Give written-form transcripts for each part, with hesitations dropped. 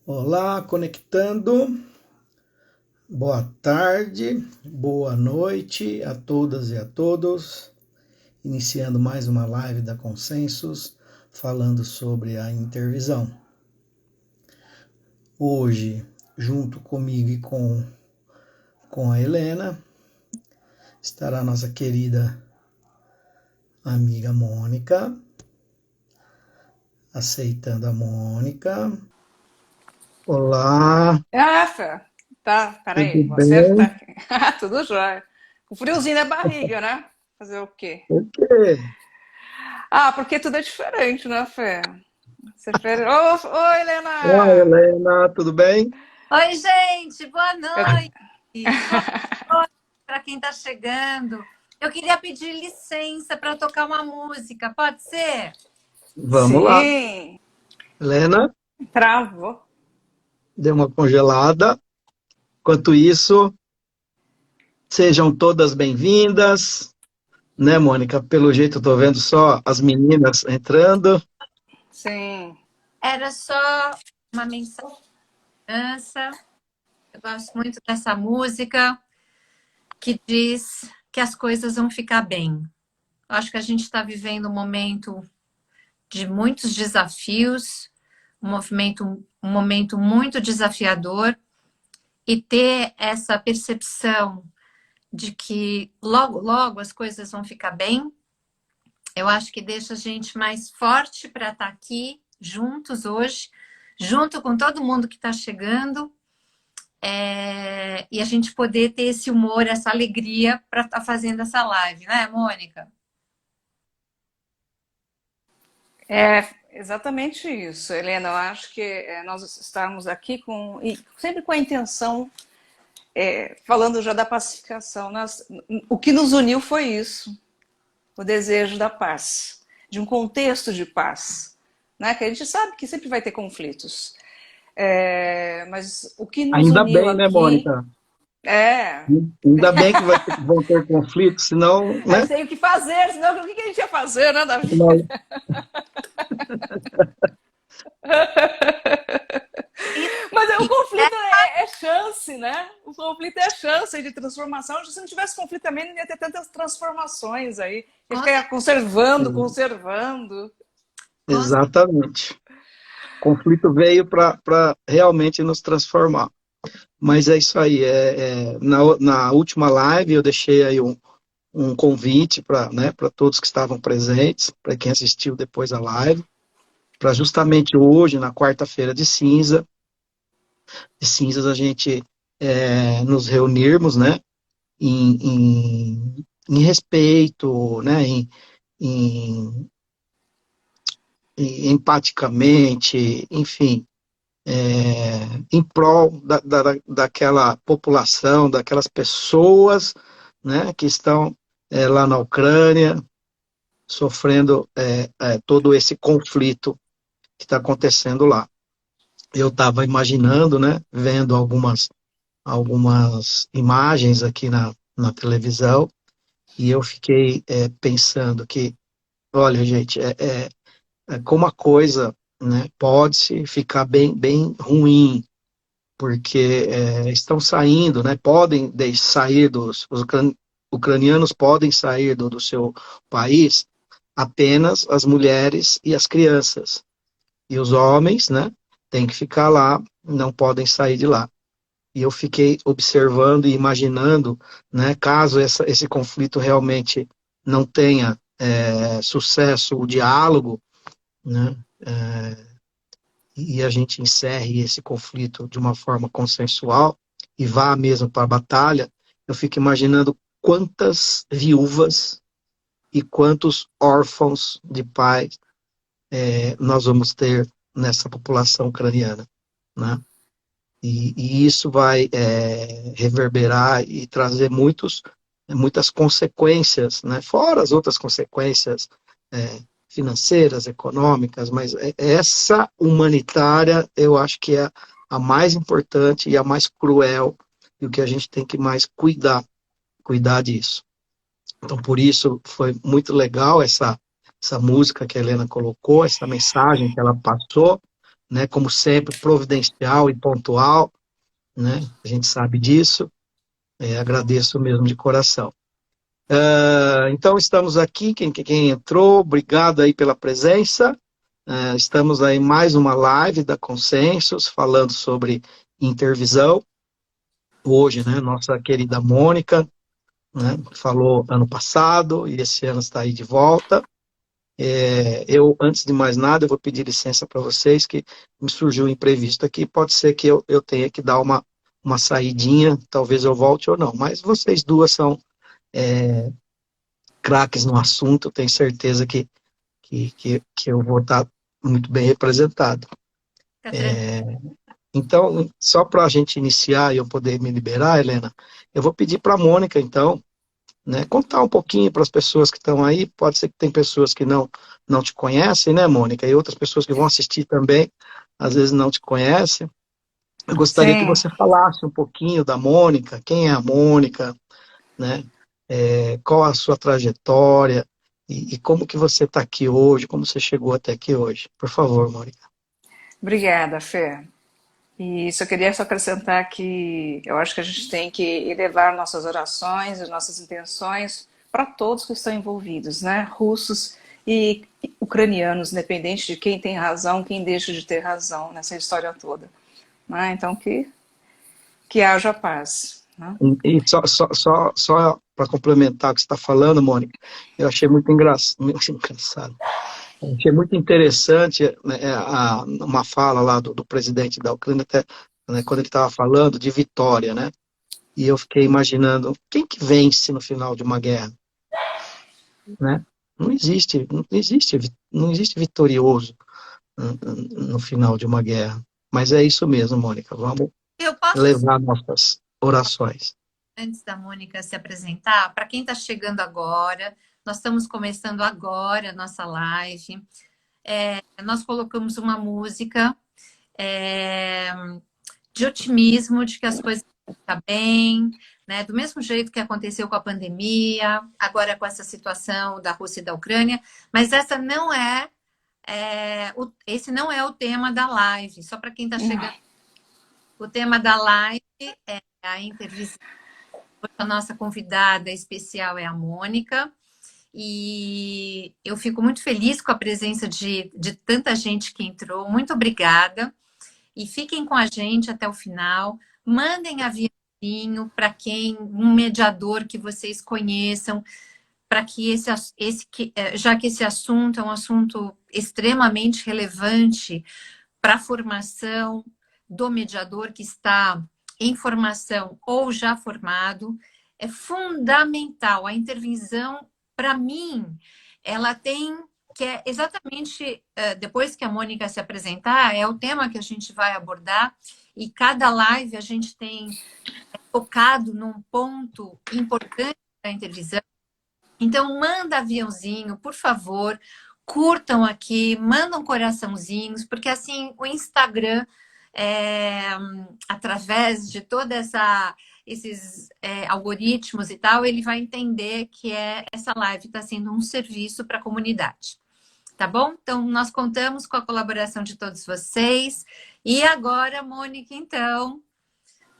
Olá, conectando. Boa tarde, boa noite a todas e a todos. Iniciando mais uma live da Consensus, falando sobre a intervisão. Hoje, junto comigo e com a Helena, estará a nossa querida amiga Mônica, aceitando a Mônica. Olá, Fê, tá, tudo peraí, vou bem? acertar aqui. Tudo jóia. Com friozinho na barriga, né? Fazer o quê? O quê? Porque tudo é diferente, né, Fê? Você fez. Ô, Oi, Helena! Helena, tudo bem? Oi, gente, boa Eu- noite. Boa noite para quem está chegando. Eu queria pedir licença para tocar uma música, pode ser? Vamos lá. Sim, Helena, travou. deu uma congelada. Enquanto isso, sejam todas bem-vindas, né, Mônica? Pelo jeito, eu tô vendo só as meninas entrando. Sim. Era só uma mensagem de dança. Eu gosto muito dessa música que diz que as coisas vão ficar bem. Eu acho que a gente está vivendo um momento de muitos desafios, um momento muito desafiador, e ter essa percepção de que logo, logo as coisas vão ficar bem, eu acho que deixa a gente mais forte para estar aqui juntos hoje, junto com todo mundo que está chegando, e a gente poder ter esse humor, essa alegria para estar fazendo essa live, né, Mônica? É exatamente isso, Helena. Eu acho que nós estamos aqui e sempre com a intenção, falando já da pacificação. O que nos uniu foi isso. O desejo da paz, de um contexto de paz, né? Que a gente sabe que sempre vai ter conflitos, mas o que nos Ainda uniu bem, né, aqui Mônica? é. Ainda bem que vão ter conflitos, senão, A né? gente tem o que fazer, senão o que a gente ia fazer, né, Davi? Senão, E, Mas o e conflito é chance, né? O conflito é chance de transformação. Se não tivesse conflito também, não ia ter tantas transformações aí. A gente com, ficaria conservando. com exatamente. O conflito veio para realmente nos transformar. Mas é isso aí. Na última live, eu deixei aí um convite para, né, para todos que estavam presentes, para quem assistiu depois a live, para justamente hoje, na quarta-feira de cinzas, a gente nos reunirmos, né, em respeito, né, em, empaticamente, enfim, em prol daquela população, daquelas pessoas, né, que estão lá na Ucrânia, sofrendo todo esse conflito que está acontecendo lá. Eu estava imaginando, né, vendo algumas imagens aqui na televisão, e eu fiquei pensando que, olha, gente, como a coisa, né, pode ficar bem ruim, porque estão saindo, né, podem sair os ucranianos podem sair do seu país apenas as mulheres e as crianças. E os homens, né, têm que ficar lá, não podem sair de lá. E eu fiquei observando e imaginando, né, caso esse conflito realmente não tenha sucesso, o diálogo, né, e a gente encerre esse conflito de uma forma consensual e vá mesmo para a batalha, eu fico imaginando quantas viúvas e quantos órfãos de pais nós vamos ter nessa população ucraniana, né? E isso vai reverberar e trazer muitas consequências, né? Fora as outras consequências financeiras, econômicas, mas essa humanitária eu acho que é a mais importante e a mais cruel e o que a gente tem que mais cuidar disso. Então, por isso, foi muito legal essa música que a Helena colocou, essa mensagem que ela passou, né, como sempre, providencial e pontual, né, a gente sabe disso, agradeço mesmo de coração. Então, estamos aqui, quem entrou, obrigado aí pela presença. Estamos aí em mais uma live da Consensus, falando sobre intervisão. Hoje, né, nossa querida Mônica, né, falou ano passado e esse ano está aí de volta. Antes de mais nada, eu vou pedir licença para vocês, que me surgiu um imprevisto aqui, pode ser que eu tenha que dar uma saidinha, talvez eu volte ou não, mas vocês duas são craques no assunto, eu tenho certeza que eu vou estar muito bem representado. Então, só para a gente iniciar e eu poder me liberar, Helena, eu vou pedir para a Mônica, então, né, contar um pouquinho para as pessoas que estão aí. Pode ser que tem pessoas que não te conhecem, né, Mônica, e outras pessoas que vão assistir também, às vezes não te conhecem. Eu gostaria que Sim. você falasse um pouquinho da Mônica, quem é a Mônica, né, qual a sua trajetória e como que você está aqui hoje, como você chegou até aqui hoje. Por favor, Mônica. Obrigada, Fê. E só queria acrescentar que eu acho que a gente tem que elevar nossas orações e nossas intenções para todos que estão envolvidos, né? Russos e ucranianos, independente de quem tem razão, quem deixa de ter razão nessa história toda. Né? Então, que haja paz. Né? E só para complementar o que você está falando, Mônica, eu achei muito engraçado. Achei muito interessante, né, uma fala lá do presidente da Ucrânia, até, né, quando ele estava falando de vitória, né? E eu fiquei imaginando, quem que vence no final de uma guerra? Né? Não existe vitorioso no final de uma guerra. Mas é isso mesmo, Mônica. Vamos Eu posso, levar nossas orações. antes da Mônica se apresentar, para quem está chegando agora, nós estamos começando agora a nossa live. Nós colocamos uma música de otimismo, de que as coisas vão ficar bem, né? Do mesmo jeito que aconteceu com a pandemia, agora com essa situação da Rússia e da Ucrânia, mas essa não esse não é o tema da live, só para quem está chegando. O tema da live é a intervisão. A nossa convidada especial é a Mônica, e eu fico muito feliz com a presença de tanta gente que entrou. Muito obrigada. E fiquem com a gente até o final. Mandem aviãozinho para um mediador que vocês conheçam, para que já que esse assunto é um assunto extremamente relevante para a formação do mediador que está em formação ou já formado, é fundamental. A intervenção, para mim, ela tem que é exatamente, depois que a Mônica se apresentar, é o tema que a gente vai abordar, e cada live a gente tem focado num ponto importante da intervisão. Então, manda aviãozinho, por favor, curtam aqui, mandam coraçãozinhos, porque assim, o Instagram, através de toda esses algoritmos e tal, ele vai entender que essa live está sendo um serviço para a comunidade. Tá bom? Então, nós contamos com a colaboração de todos vocês. E agora, Mônica, então,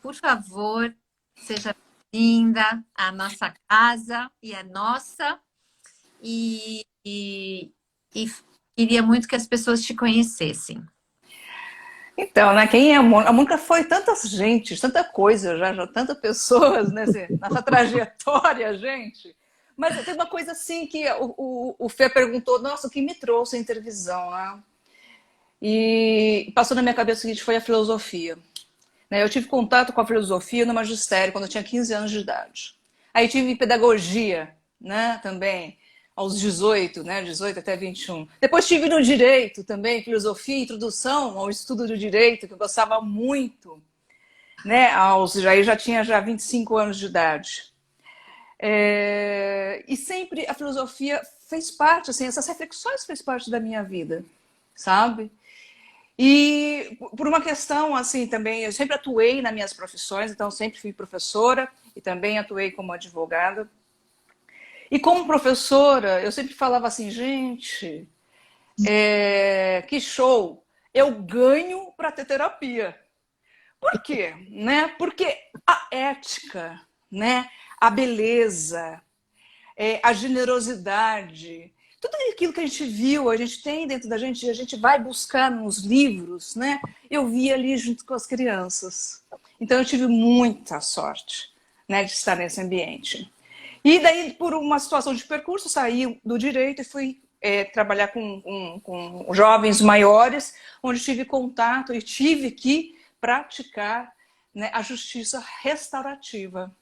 por favor, seja bem-vinda à nossa casa, e é nossa. E queria muito que as pessoas te conhecessem. Então, né, quem é a Mônica? A Mônica foi tanta gente, tanta coisa, já tantas pessoas nessa trajetória, gente. Mas tem uma coisa assim que o Fê perguntou, nossa, o que me trouxe a intervisão, né? E passou na minha cabeça o seguinte, foi a filosofia. Eu tive contato com a filosofia no magistério quando eu tinha 15 anos de idade. Aí tive pedagogia, né, também, aos 18, né, 18 até 21. Depois tive no direito também, filosofia, introdução ao estudo do direito, que eu gostava muito, né, já tinha 25 anos de idade. E sempre a filosofia fez parte, assim, essas reflexões fez parte da minha vida, sabe? E por uma questão, assim, também, eu sempre atuei nas minhas profissões, então sempre fui professora e também atuei como advogada. E como professora, eu sempre falava assim, gente, que show! eu ganho para ter terapia. Por quê? Né? Porque a ética, né? A beleza, a generosidade, tudo aquilo que a gente viu, a gente tem dentro da gente, a gente vai buscar nos livros, né? Eu vi ali junto com as crianças. Então eu tive muita sorte, né, de estar nesse ambiente. E daí, por uma situação de percurso, saí do direito e fui trabalhar com jovens maiores, onde tive contato e tive que praticar, né, a justiça restaurativa.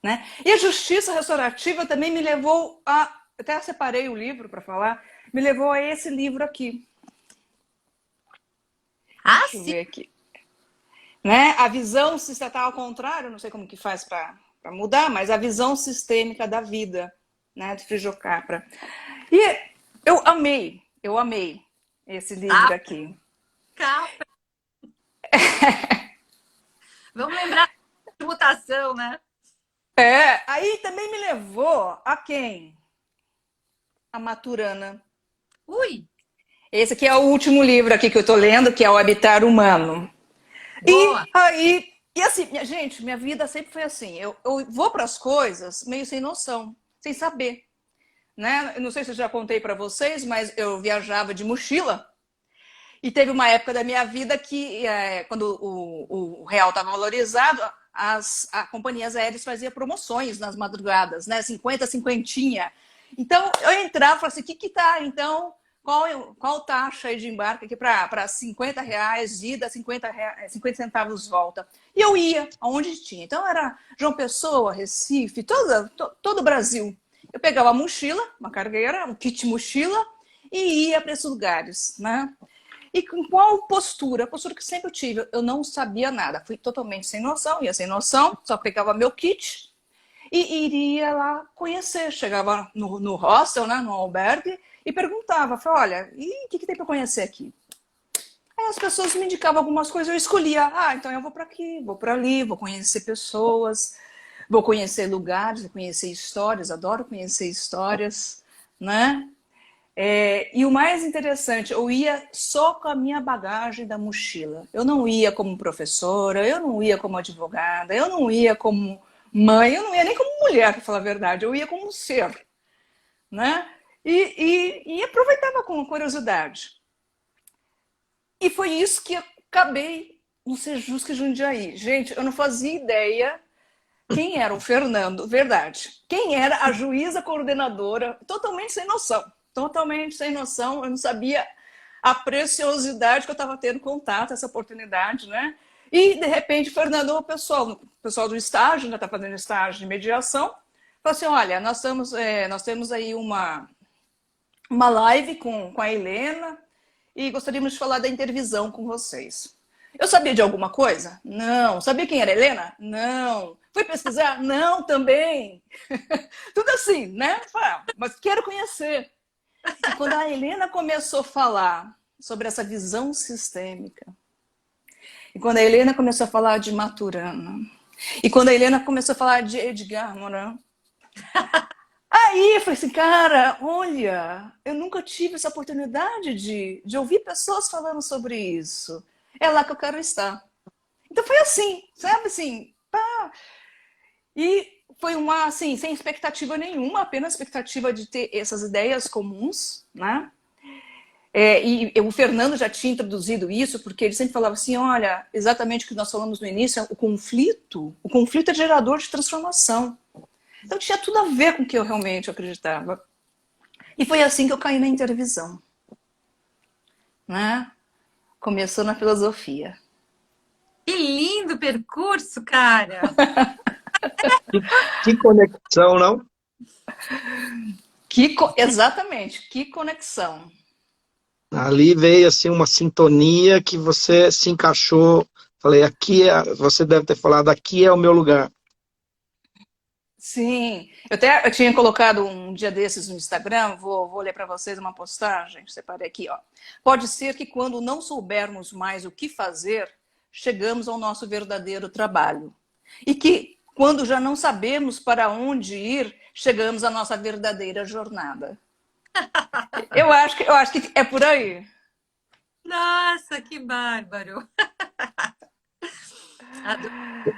Né? E a justiça restaurativa também me levou a... Até separei o livro para falar. Me levou a esse livro aqui. Deixa eu ver aqui. Né? A visão, se está ao contrário, não sei como que faz para mudar, mas a visão sistêmica da vida, né, de Frijo Capra. E eu amei esse livro aqui. Capra. Vamos lembrar da mutação, né? Aí também me levou a quem? A Maturana. Ui! Esse aqui é o último livro aqui que eu estou lendo, que é O Habitar Humano. Boa. E assim, minha vida sempre foi assim. Eu vou para as coisas meio sem noção, sem saber. Né? Eu não sei se eu já contei para vocês, mas eu viajava de mochila. E teve uma época da minha vida que, quando o real estava valorizado, as companhias aéreas faziam promoções nas madrugadas, né? 50, cinquentinha. Então, eu entrava e falava assim, o que tá, então, qual taxa aí de embarque aqui para 50 reais ida, 50 centavos volta? E eu ia aonde tinha. Então, era João Pessoa, Recife, todo o Brasil. Eu pegava a mochila, uma cargueira, um kit mochila, e ia para esses lugares, né? E com qual postura? A postura que sempre tive. Eu não sabia nada. Fui totalmente sem noção, ia sem noção, só pegava meu kit e iria lá conhecer. Chegava no hostel, né, no albergue, e perguntava, falava, olha, e o que tem para conhecer aqui? Aí as pessoas me indicavam algumas coisas, eu escolhia. Então eu vou para aqui, vou para ali, vou conhecer pessoas, vou conhecer lugares, vou conhecer histórias, adoro conhecer histórias, né? E o mais interessante, eu ia só com a minha bagagem da mochila. Eu não ia como professora, eu não ia como advogada, eu não ia como mãe, eu não ia nem como mulher, para falar a verdade. Eu ia como um ser, né? E aproveitava com curiosidade. E foi isso que eu acabei no Sejusc Jundiaí. Gente, eu não fazia ideia quem era o Fernando, verdade. Quem era a juíza coordenadora, totalmente sem noção. Totalmente sem noção, eu não sabia a preciosidade que eu estava tendo contato, essa oportunidade, né? E, de repente, Fernando, o pessoal do estágio, ainda está fazendo estágio de mediação, falou assim, olha, nós temos aí uma live com a Helena e gostaríamos de falar da intervisão com vocês. Eu sabia de alguma coisa? Não. Sabia quem era a Helena? Não. Fui pesquisar? Não, também. Tudo assim, né? Mas quero conhecer. E quando a Helena começou a falar sobre essa visão sistêmica, e quando a Helena começou a falar de Maturana, e quando a Helena começou a falar de Edgar Morin, aí eu falei assim, cara, olha, eu nunca tive essa oportunidade de ouvir pessoas falando sobre isso. É lá que eu quero estar. Então foi assim, sabe assim, pá. E foi uma, assim, sem expectativa nenhuma, apenas expectativa de ter essas ideias comuns, né? O Fernando já tinha introduzido isso, porque ele sempre falava assim, olha, exatamente o que nós falamos no início, o conflito é gerador de transformação. Então tinha tudo a ver com o que eu realmente acreditava. E foi assim que eu caí na intervisão. Né? Começou na filosofia. Que lindo percurso, cara! Que conexão, não? Exatamente, que conexão. Ali veio assim uma sintonia que você se encaixou. Falei, você deve ter falado, aqui é o meu lugar. Sim, eu tinha colocado um dia desses no Instagram, vou ler para vocês uma postagem, separei aqui, ó. Pode ser que quando não soubermos mais o que fazer, chegamos ao nosso verdadeiro trabalho. E que quando já não sabemos para onde ir, chegamos à nossa verdadeira jornada. Eu acho que é por aí. Nossa, que bárbaro! Adoro,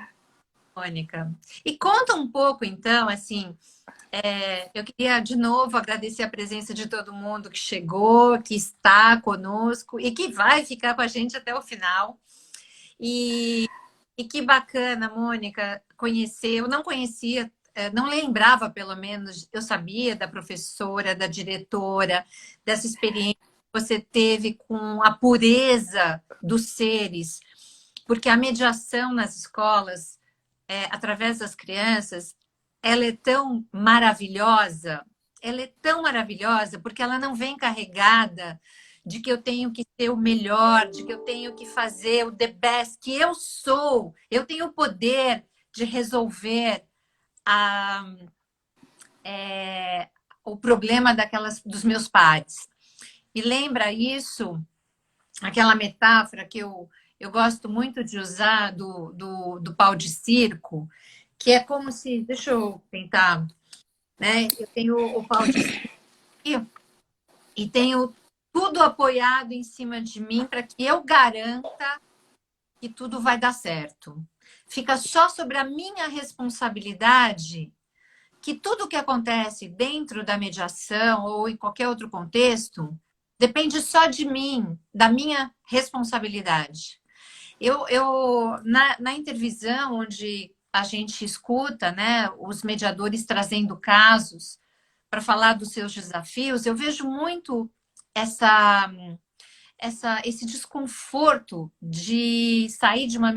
Mônica. E conta um pouco, então, assim, eu queria de novo agradecer a presença de todo mundo que chegou, que está conosco e que vai ficar com a gente até o final. E, e que bacana, Mônica, conhecer. Eu não conhecia, não lembrava, pelo menos, eu sabia da professora, da diretora, dessa experiência que você teve com a pureza dos seres, porque a mediação nas escolas, através das crianças, ela é tão maravilhosa, porque ela não vem carregada de que eu tenho que ser o melhor, de que eu tenho que fazer o the best, que eu tenho o poder de resolver a, o problema dos meus pares. E lembra isso, aquela metáfora que eu gosto muito de usar do pau de circo, que é como se, deixa eu tentar, né? Eu tenho o pau de circo e tenho tudo apoiado em cima de mim para que eu garanta que tudo vai dar certo. Fica só sobre a minha responsabilidade que tudo que acontece dentro da mediação ou em qualquer outro contexto depende só de mim, da minha responsabilidade. Na intervisão, onde a gente escuta, né, os mediadores trazendo casos para falar dos seus desafios, eu vejo muito esse desconforto de sair de uma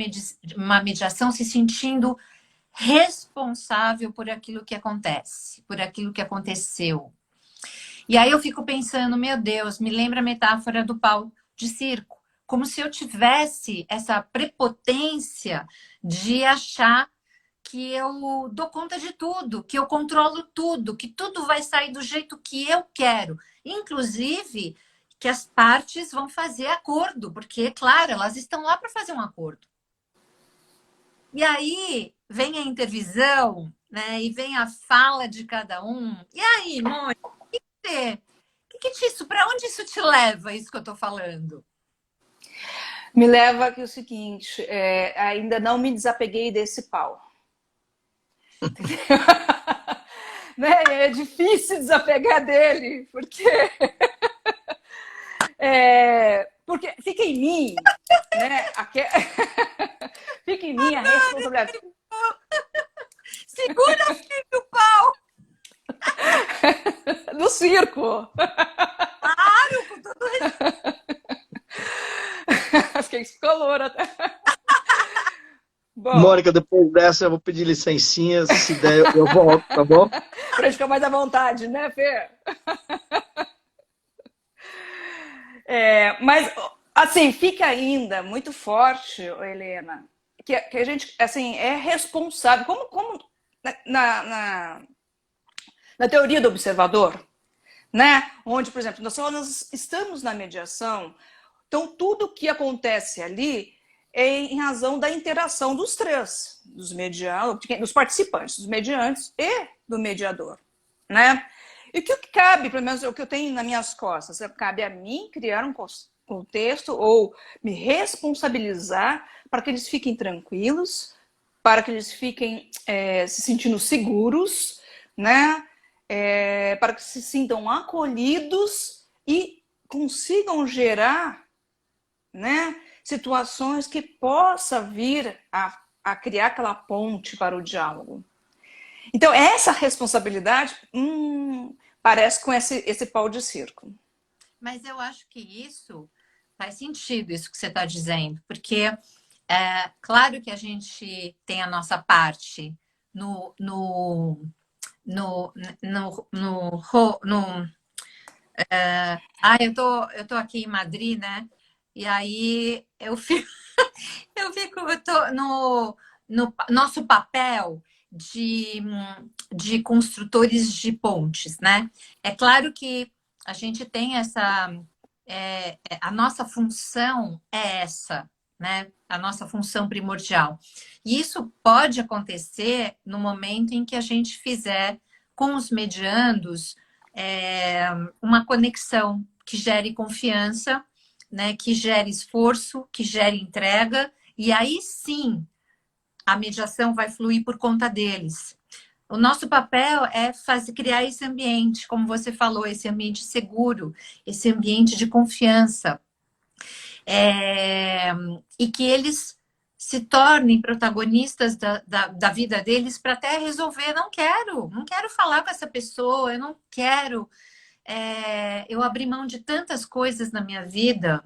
mediação se sentindo responsável por aquilo que acontece, por aquilo que aconteceu. E aí eu fico pensando, meu Deus, me lembra a metáfora do pau de circo, como se eu tivesse essa prepotência de achar que eu dou conta de tudo, que eu controlo tudo, que tudo vai sair do jeito que eu quero. Inclusive, que as partes vão fazer acordo, porque, claro, elas estão lá para fazer um acordo. E aí vem a intervisão, né? E vem a fala de cada um. E aí, Mônica, para onde isso te leva, isso que eu estou falando? Me leva aqui o seguinte, ainda não me desapeguei desse pau. Né? É difícil desapegar dele, porque fica em mim, né? Fica em mim a responsabilidade. Segura firme o pau! No circo! Claro, com todo respeito. Fiquei descolora até. Bom, Mônica, depois dessa eu vou pedir licencinha, se der eu volto, tá bom? Pra ficar mais à vontade, né, Fê? Mas, assim, fica ainda muito forte, Helena, que a gente, assim, é responsável, como na teoria do observador, né? Onde, por exemplo, nós estamos na mediação, então tudo que acontece ali é em razão da interação dos três, dos participantes, dos mediantes e do mediador, né? E o que cabe, pelo menos o que eu tenho nas minhas costas, cabe a mim criar um contexto ou me responsabilizar para que eles fiquem tranquilos, para que eles fiquem se sentindo seguros, né? Para que se sintam acolhidos e consigam gerar, né, situações que possa vir a criar aquela ponte para o diálogo. Então, essa responsabilidade parece com esse pau de circo. Mas eu acho que isso faz sentido, isso que você está dizendo, porque claro que a gente tem a nossa parte eu tô aqui em Madrid, né? E aí eu tô no nosso papel de construtores de pontes, né? É claro que a gente tem a nossa função é essa, né? A nossa função primordial. E isso pode acontecer no momento em que a gente fizer com os mediandos uma conexão que gere confiança né, que gere esforço, que gere entrega, e aí sim a mediação vai fluir por conta deles. O nosso papel é criar esse ambiente, como você falou, esse ambiente seguro, esse ambiente de confiança. E que eles se tornem protagonistas da vida deles para até resolver. Não quero falar com essa pessoa, eu não quero. Eu abri mão de tantas coisas na minha vida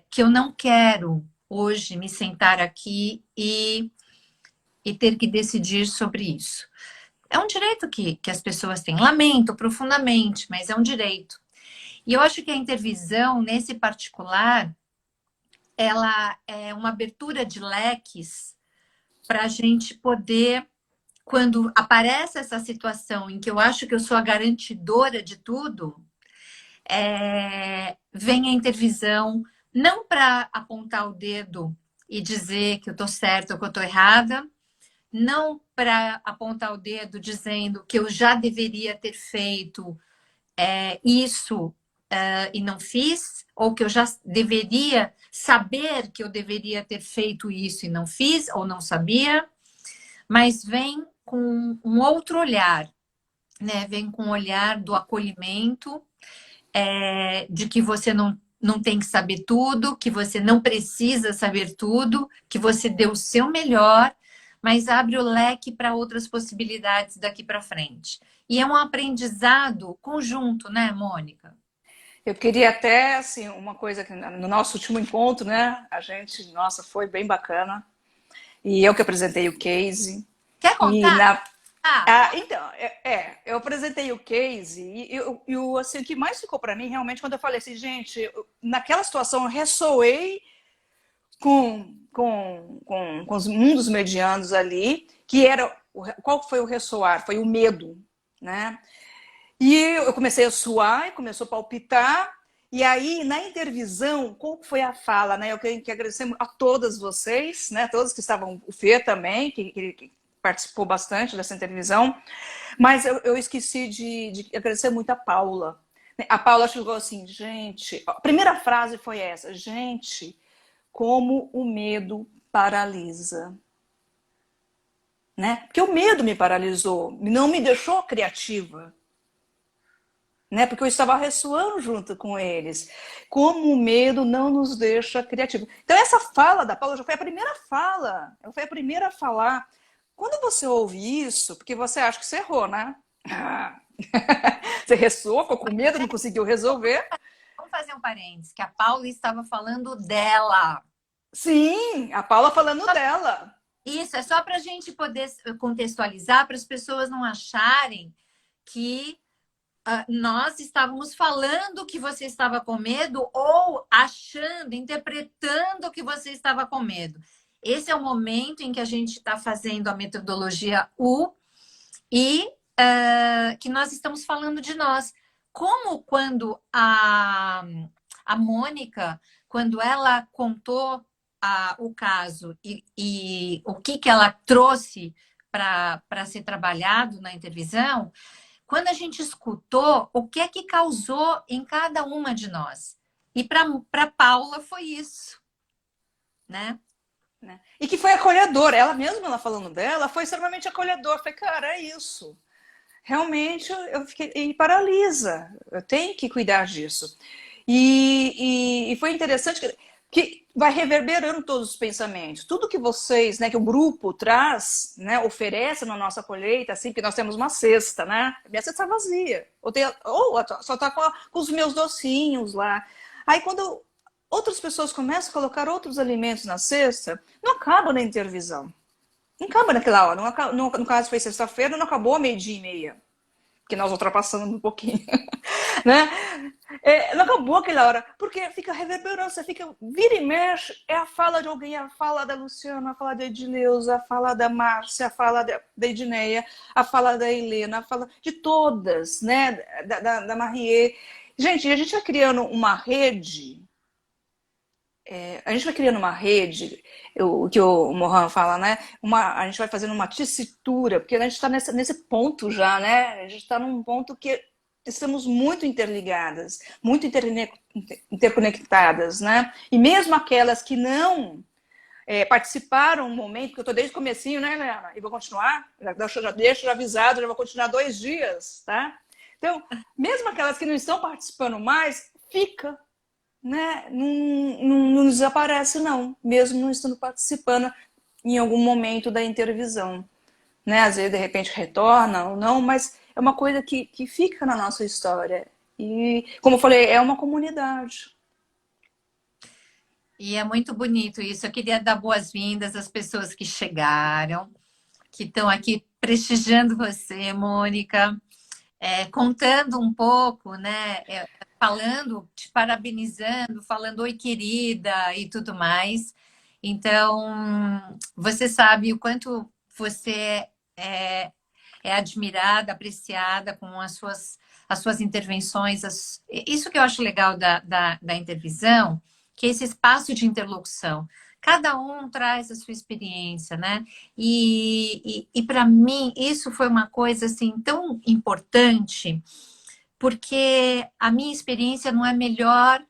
que eu não quero hoje me sentar aqui e ter que decidir sobre isso. É um direito que as pessoas têm. Lamento profundamente, mas é um direito. E eu acho que a intervisão, nesse particular, ela é uma abertura de leques para a gente poder, quando aparece essa situação em que eu acho que eu sou a garantidora de tudo, vem a intervisão, não para apontar o dedo e dizer que eu estou certa ou que eu estou errada, não para apontar o dedo dizendo que eu já deveria ter feito isso e não fiz, ou que eu já deveria saber que eu deveria ter feito isso e não fiz, ou não sabia, mas vem com um outro olhar, né? Vem com o olhar do acolhimento, de que você não tem que saber tudo, que você não precisa saber tudo, que você deu o seu melhor, mas abre o leque para outras possibilidades daqui para frente. E é um aprendizado conjunto, né, Mônica? Eu queria até, assim, uma coisa que no nosso último encontro, né, a gente, nossa, foi bem bacana. E eu que apresentei o case. Quer contar? Então, eu apresentei o case e assim, o que mais ficou para mim, realmente, quando eu falei assim, gente, naquela situação eu ressoei com um dos medianos ali, que era, qual foi o ressoar? Foi o medo, né? E eu comecei a suar, e começou a palpitar, e aí, na intervisão, qual foi a fala, né? Eu quero agradecer a todas vocês, né? Todos que estavam, o Fê também, que participou bastante dessa intervisão, mas eu esqueci de agradecer muito a Paula. A Paula chegou assim, gente, a primeira frase foi essa, gente, como o medo paralisa. Né? Porque o medo me paralisou, não me deixou criativa. Né? Porque eu estava ressoando junto com eles. Como o medo não nos deixa criativos. Então, essa fala da Paula já foi a primeira fala. Eu fui a primeira a falar. Quando você ouve isso, porque você acha que você errou, né? Você ressoou, ficou com medo, não conseguiu resolver. Vamos fazer um parênteses, que a Paula estava falando dela. Sim, a Paula falando dela. Isso, é só para a gente poder contextualizar, para as pessoas não acharem que nós estávamos falando que você estava com medo ou achando, interpretando que você estava com medo. Esse é o momento em que a gente está fazendo a metodologia U e que nós estamos falando de nós. Como quando a Mônica, quando ela contou o caso e o que ela trouxe para ser trabalhado na intervisão, quando a gente escutou, o que é que causou em cada uma de nós? E para Paula foi isso, né? E que foi acolhedor. Ela mesma, ela falando dela, foi extremamente acolhedor. Falei, cara, é isso. Realmente, eu fiquei... E paralisa. Eu tenho que cuidar disso. E foi interessante que vai reverberando todos os pensamentos. Tudo que vocês, né, que o grupo traz, né, oferece na nossa colheita, assim, porque nós temos uma cesta, né? Minha cesta está vazia. Ou só está com os meus docinhos lá. Aí quando outras pessoas começam a colocar outros alimentos na cesta, não acaba na intervisão. Não acaba naquela hora. No caso foi sexta-feira, não acabou a 12:30. Porque nós ultrapassamos um pouquinho. Né? Não acabou aquela hora, porque fica reverberando, você fica, vira e mexe, é a fala de alguém, a fala da Luciana, a fala da Edileuza, a fala da Márcia, a fala da Edneia, a fala da Helena, a fala de todas, né? Da Marie. Gente, a gente vai criando uma rede, o que o Mohan fala, né? A gente vai fazendo uma tessitura, porque a gente está nesse ponto já, né? A gente está num ponto que estamos muito interligadas, muito interconectadas, né? E mesmo aquelas que não participaram um momento, que eu estou desde o comecinho, né, Helena? E vou continuar, já deixo avisado, já vou continuar 2 dias, tá? Então, mesmo aquelas que não estão participando mais, fica, né? Não desaparece, não, mesmo não estando participando em algum momento da intervisão. Né? Às vezes, de repente, retorna ou não, mas é uma coisa que fica na nossa história. E, como eu falei, é uma comunidade. E é muito bonito isso. Eu queria dar boas-vindas às pessoas que chegaram, que estão aqui prestigiando você, Mônica, contando um pouco, né? Falando, te parabenizando, falando oi, querida, e tudo mais. Então, você sabe o quanto você é admirada, apreciada com as suas intervenções. Isso que eu acho legal da intervisão, que é esse espaço de interlocução. Cada um traz a sua experiência, né? E para mim, isso foi uma coisa assim tão importante, porque a minha experiência não é melhor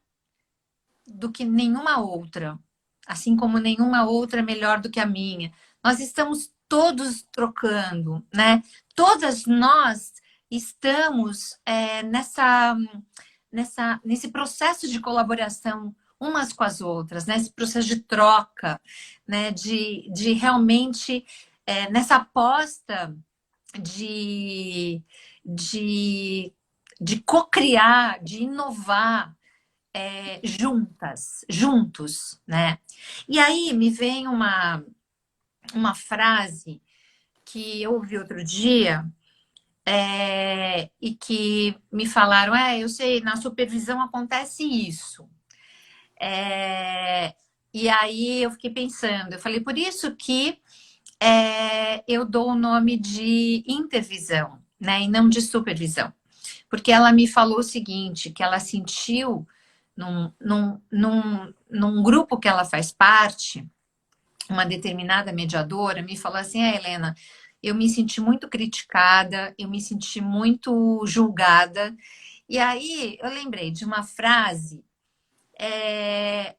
do que nenhuma outra, assim como nenhuma outra é melhor do que a minha. Nós estamos todos trocando, né? Todas nós estamos nesse processo de colaboração umas com as outras, né? Esse processo de troca, né? De realmente nessa aposta de, de, de co-criar, de inovar juntos, né? E aí me vem uma frase que eu ouvi outro dia e que me falaram, eu sei, na supervisão acontece isso. E aí eu fiquei pensando, eu falei, por isso que eu dou o nome de intervisão, né? E não de supervisão. Porque ela me falou o seguinte, que ela sentiu num grupo que ela faz parte, uma determinada mediadora me falou assim, Helena, eu me senti muito criticada, eu me senti muito julgada. E aí eu lembrei de uma frase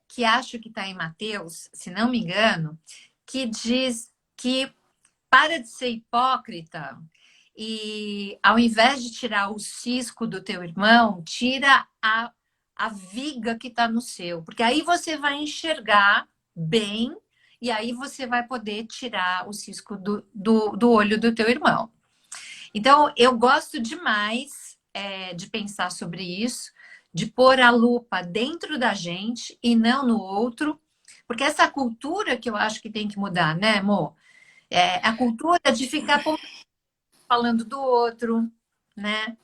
que acho que está em Mateus, se não me engano, que diz que para de ser hipócrita e ao invés de tirar o cisco do teu irmão, tira a viga que está no seu, porque aí você vai enxergar bem e aí você vai poder tirar o cisco do olho do teu irmão. Então, eu gosto demais de pensar sobre isso, de pôr a lupa dentro da gente e não no outro, porque essa cultura que eu acho que tem que mudar, né, amor? A cultura de ficar falando do outro, né?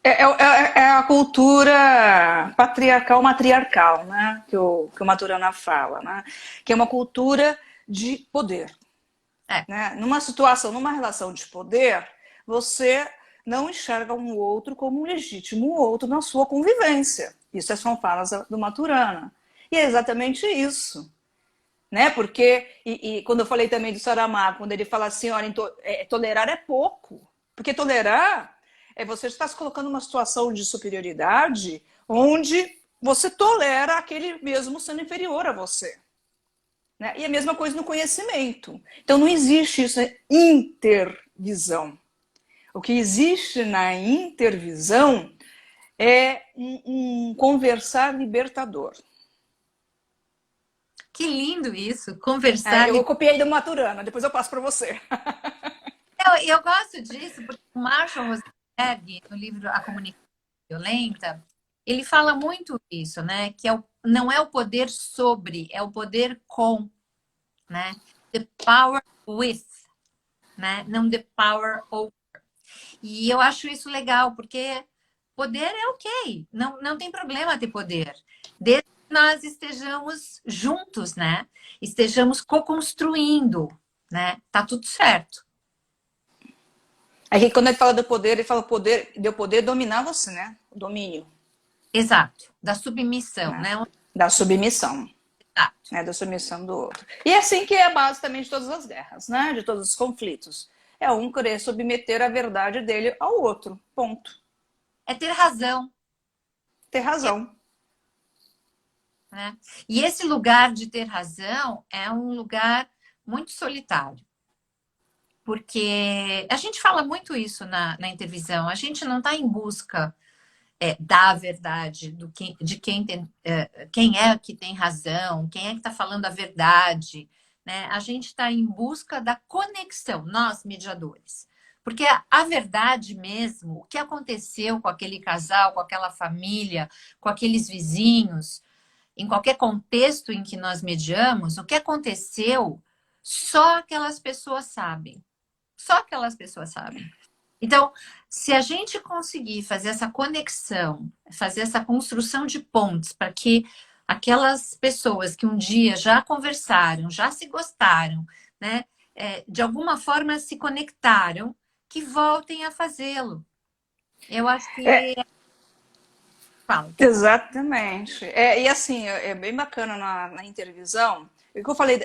É a cultura patriarcal, matriarcal, né? Que o Maturana fala, né? Que é uma cultura de poder. Né? Numa situação, numa relação de poder, você não enxerga um outro como um legítimo outro na sua convivência. Isso são falas do Maturana. E é exatamente isso. Né? Porque, e quando eu falei também do Saramago, quando ele fala assim, olha, tolerar é pouco. Porque tolerar você está se colocando numa situação de superioridade onde você tolera aquele mesmo sendo inferior a você. Né? E a mesma coisa no conhecimento. Então não existe isso, intervisão. O que existe na intervisão é um conversar libertador. Que lindo isso, conversar. Eu copiei do Maturana, depois eu passo para você. Eu gosto disso, porque o Marshall Rosenberg, no livro A Comunicação Violenta, ele fala muito isso, né? Que não é o poder sobre, é o poder com, né? The power with, né? Não the power over. E eu acho isso legal, porque poder é ok, não tem problema ter poder, desde que nós estejamos juntos, né? Estejamos co-construindo, né? Tá tudo certo. Aí quando ele fala do poder, ele fala de poder dominar você, né? O domínio. Exato, da submissão, né? Da submissão. Exato. Né? Da submissão do outro. E é assim que é a base também de todas as guerras, né? De todos os conflitos. é um querer submeter a verdade dele ao outro. Ponto. É ter razão. Ter razão. Né? E esse lugar de ter razão é um lugar muito solitário. Porque a gente fala muito isso na intervisão, a gente não está em busca da verdade, de quem é que tem razão, quem é que está falando a verdade. Né? A gente está em busca da conexão, nós, mediadores. Porque a verdade mesmo, o que aconteceu com aquele casal, com aquela família, com aqueles vizinhos, em qualquer contexto em que nós mediamos, o que aconteceu, só aquelas pessoas sabem. Só aquelas pessoas sabem. Então, se a gente conseguir fazer essa conexão, fazer essa construção de pontes para que aquelas pessoas que um dia já conversaram, já se gostaram, né, de alguma forma se conectaram, que voltem a fazê-lo. Eu acho que... Fala. Exatamente. E assim, é bem bacana na intervisão. O que eu falei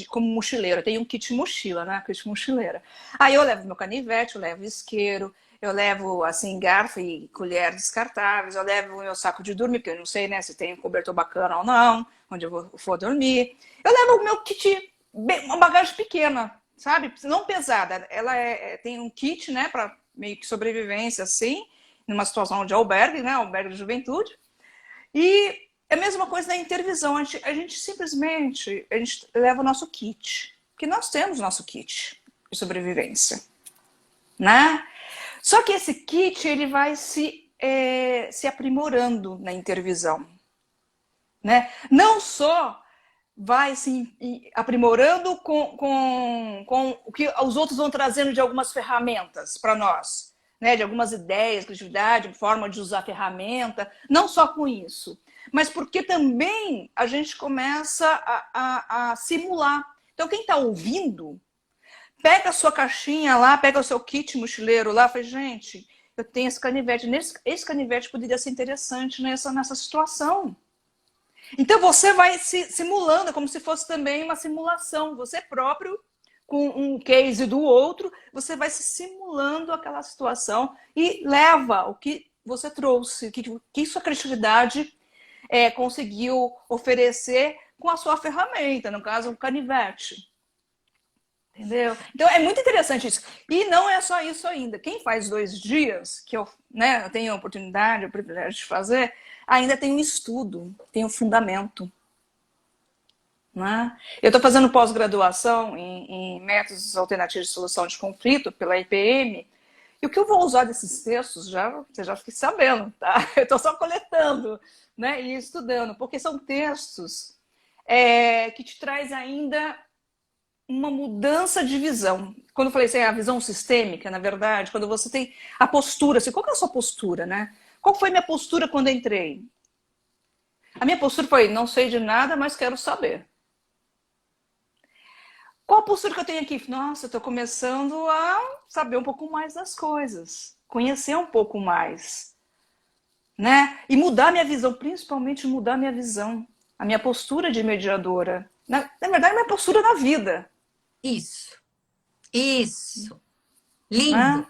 como mochileira, tem um kit mochila, né? Kit mochileira. Aí eu levo meu canivete, eu levo isqueiro, eu levo assim garfo e colher descartáveis, eu levo o meu saco de dormir, porque eu não sei, né, se tem um cobertor bacana ou não, onde eu for dormir. Eu levo o meu kit, uma bagagem pequena, sabe? Não pesada. Ela tem um kit, né, para meio que sobrevivência assim, numa situação de albergue, né, albergue de juventude. E é a mesma coisa na intervisão. A gente simplesmente leva o nosso kit. Porque nós temos nosso kit de sobrevivência. Né? Só que esse kit ele vai se aprimorando na intervisão. Né? Não só vai se aprimorando com o que os outros vão trazendo de algumas ferramentas para nós. Né, de algumas ideias, criatividade, forma de usar a ferramenta, não só com isso, mas porque também a gente começa a simular. Então, quem está ouvindo, pega a sua caixinha lá, pega o seu kit mochileiro lá, fala, gente, eu tenho esse canivete, esse canivete poderia ser interessante nessa situação. Então, você vai se simulando, como se fosse também uma simulação, você próprio, com um case do outro, você vai se simulando aquela situação e leva o que você trouxe, que sua criatividade conseguiu oferecer com a sua ferramenta, no caso, o canivete. Entendeu? Então, é muito interessante isso. E não é só isso ainda. Quem faz 2 dias, que eu tenho a oportunidade, o privilégio de fazer, ainda tem um estudo, tem um fundamento. Né? Eu estou fazendo pós-graduação em métodos alternativos de solução de conflito pela IPM, e o que eu vou usar desses textos, você já fiquei sabendo, tá? Eu estou só coletando, né, e estudando, porque são textos que te traz ainda uma mudança de visão. Quando eu falei assim, a visão sistêmica, na verdade, quando você tem a postura, assim, qual que é a sua postura, né? Qual foi a minha postura quando entrei? A minha postura foi, não sei de nada, mas quero saber. Qual a postura que eu tenho aqui? Nossa, eu estou começando a saber um pouco mais das coisas, conhecer um pouco mais, né? E mudar minha visão, principalmente mudar minha visão, a minha postura de mediadora. Na verdade, minha postura na vida. Isso. Lindo. Né?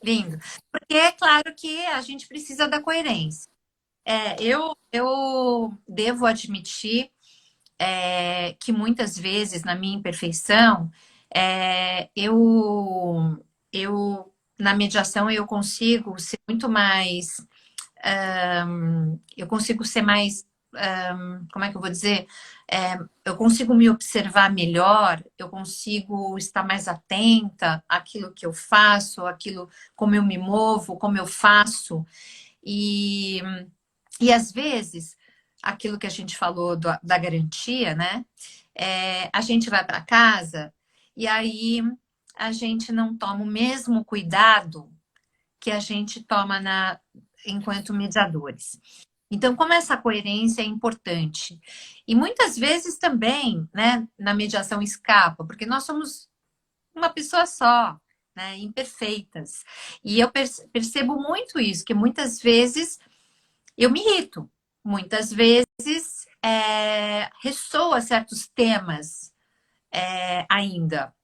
Lindo. Porque é claro que a gente precisa da coerência. Eu devo admitir que muitas vezes, na minha imperfeição, na mediação eu consigo ser muito mais... eu consigo ser mais... como é que eu vou dizer? Eu consigo me observar melhor, eu consigo estar mais atenta àquilo que eu faço, àquilo como eu me movo, como eu faço. E às vezes, aquilo que a gente falou da garantia, né? A gente vai para casa e aí a gente não toma o mesmo cuidado que a gente toma enquanto mediadores. Então, como essa coerência é importante. E muitas vezes também, né, na mediação escapa, porque nós somos uma pessoa só, né, imperfeitas. E eu percebo muito isso, que muitas vezes eu me irrito. Muitas vezes ressoa certos temas ainda.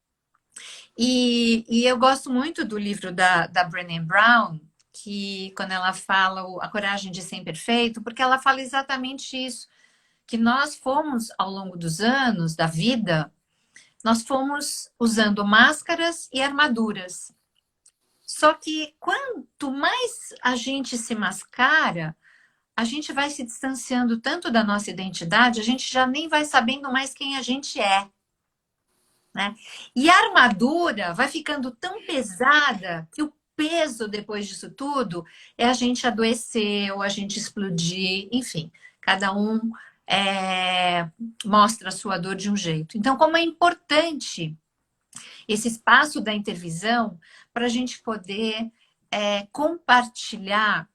E eu gosto muito do livro da Brené Brown, que quando ela fala A Coragem de Ser Imperfeito, porque ela fala exatamente isso, que nós fomos, ao longo dos anos, da vida, nós fomos usando máscaras e armaduras. Só que quanto mais a gente se mascara, a gente vai se distanciando tanto da nossa identidade, a gente já nem vai sabendo mais quem a gente é. Né? E a armadura vai ficando tão pesada que o peso depois disso tudo é a gente adoecer ou a gente explodir, enfim, cada um mostra a sua dor de um jeito. Então, como é importante esse espaço da intervisão para a gente poder compartilhar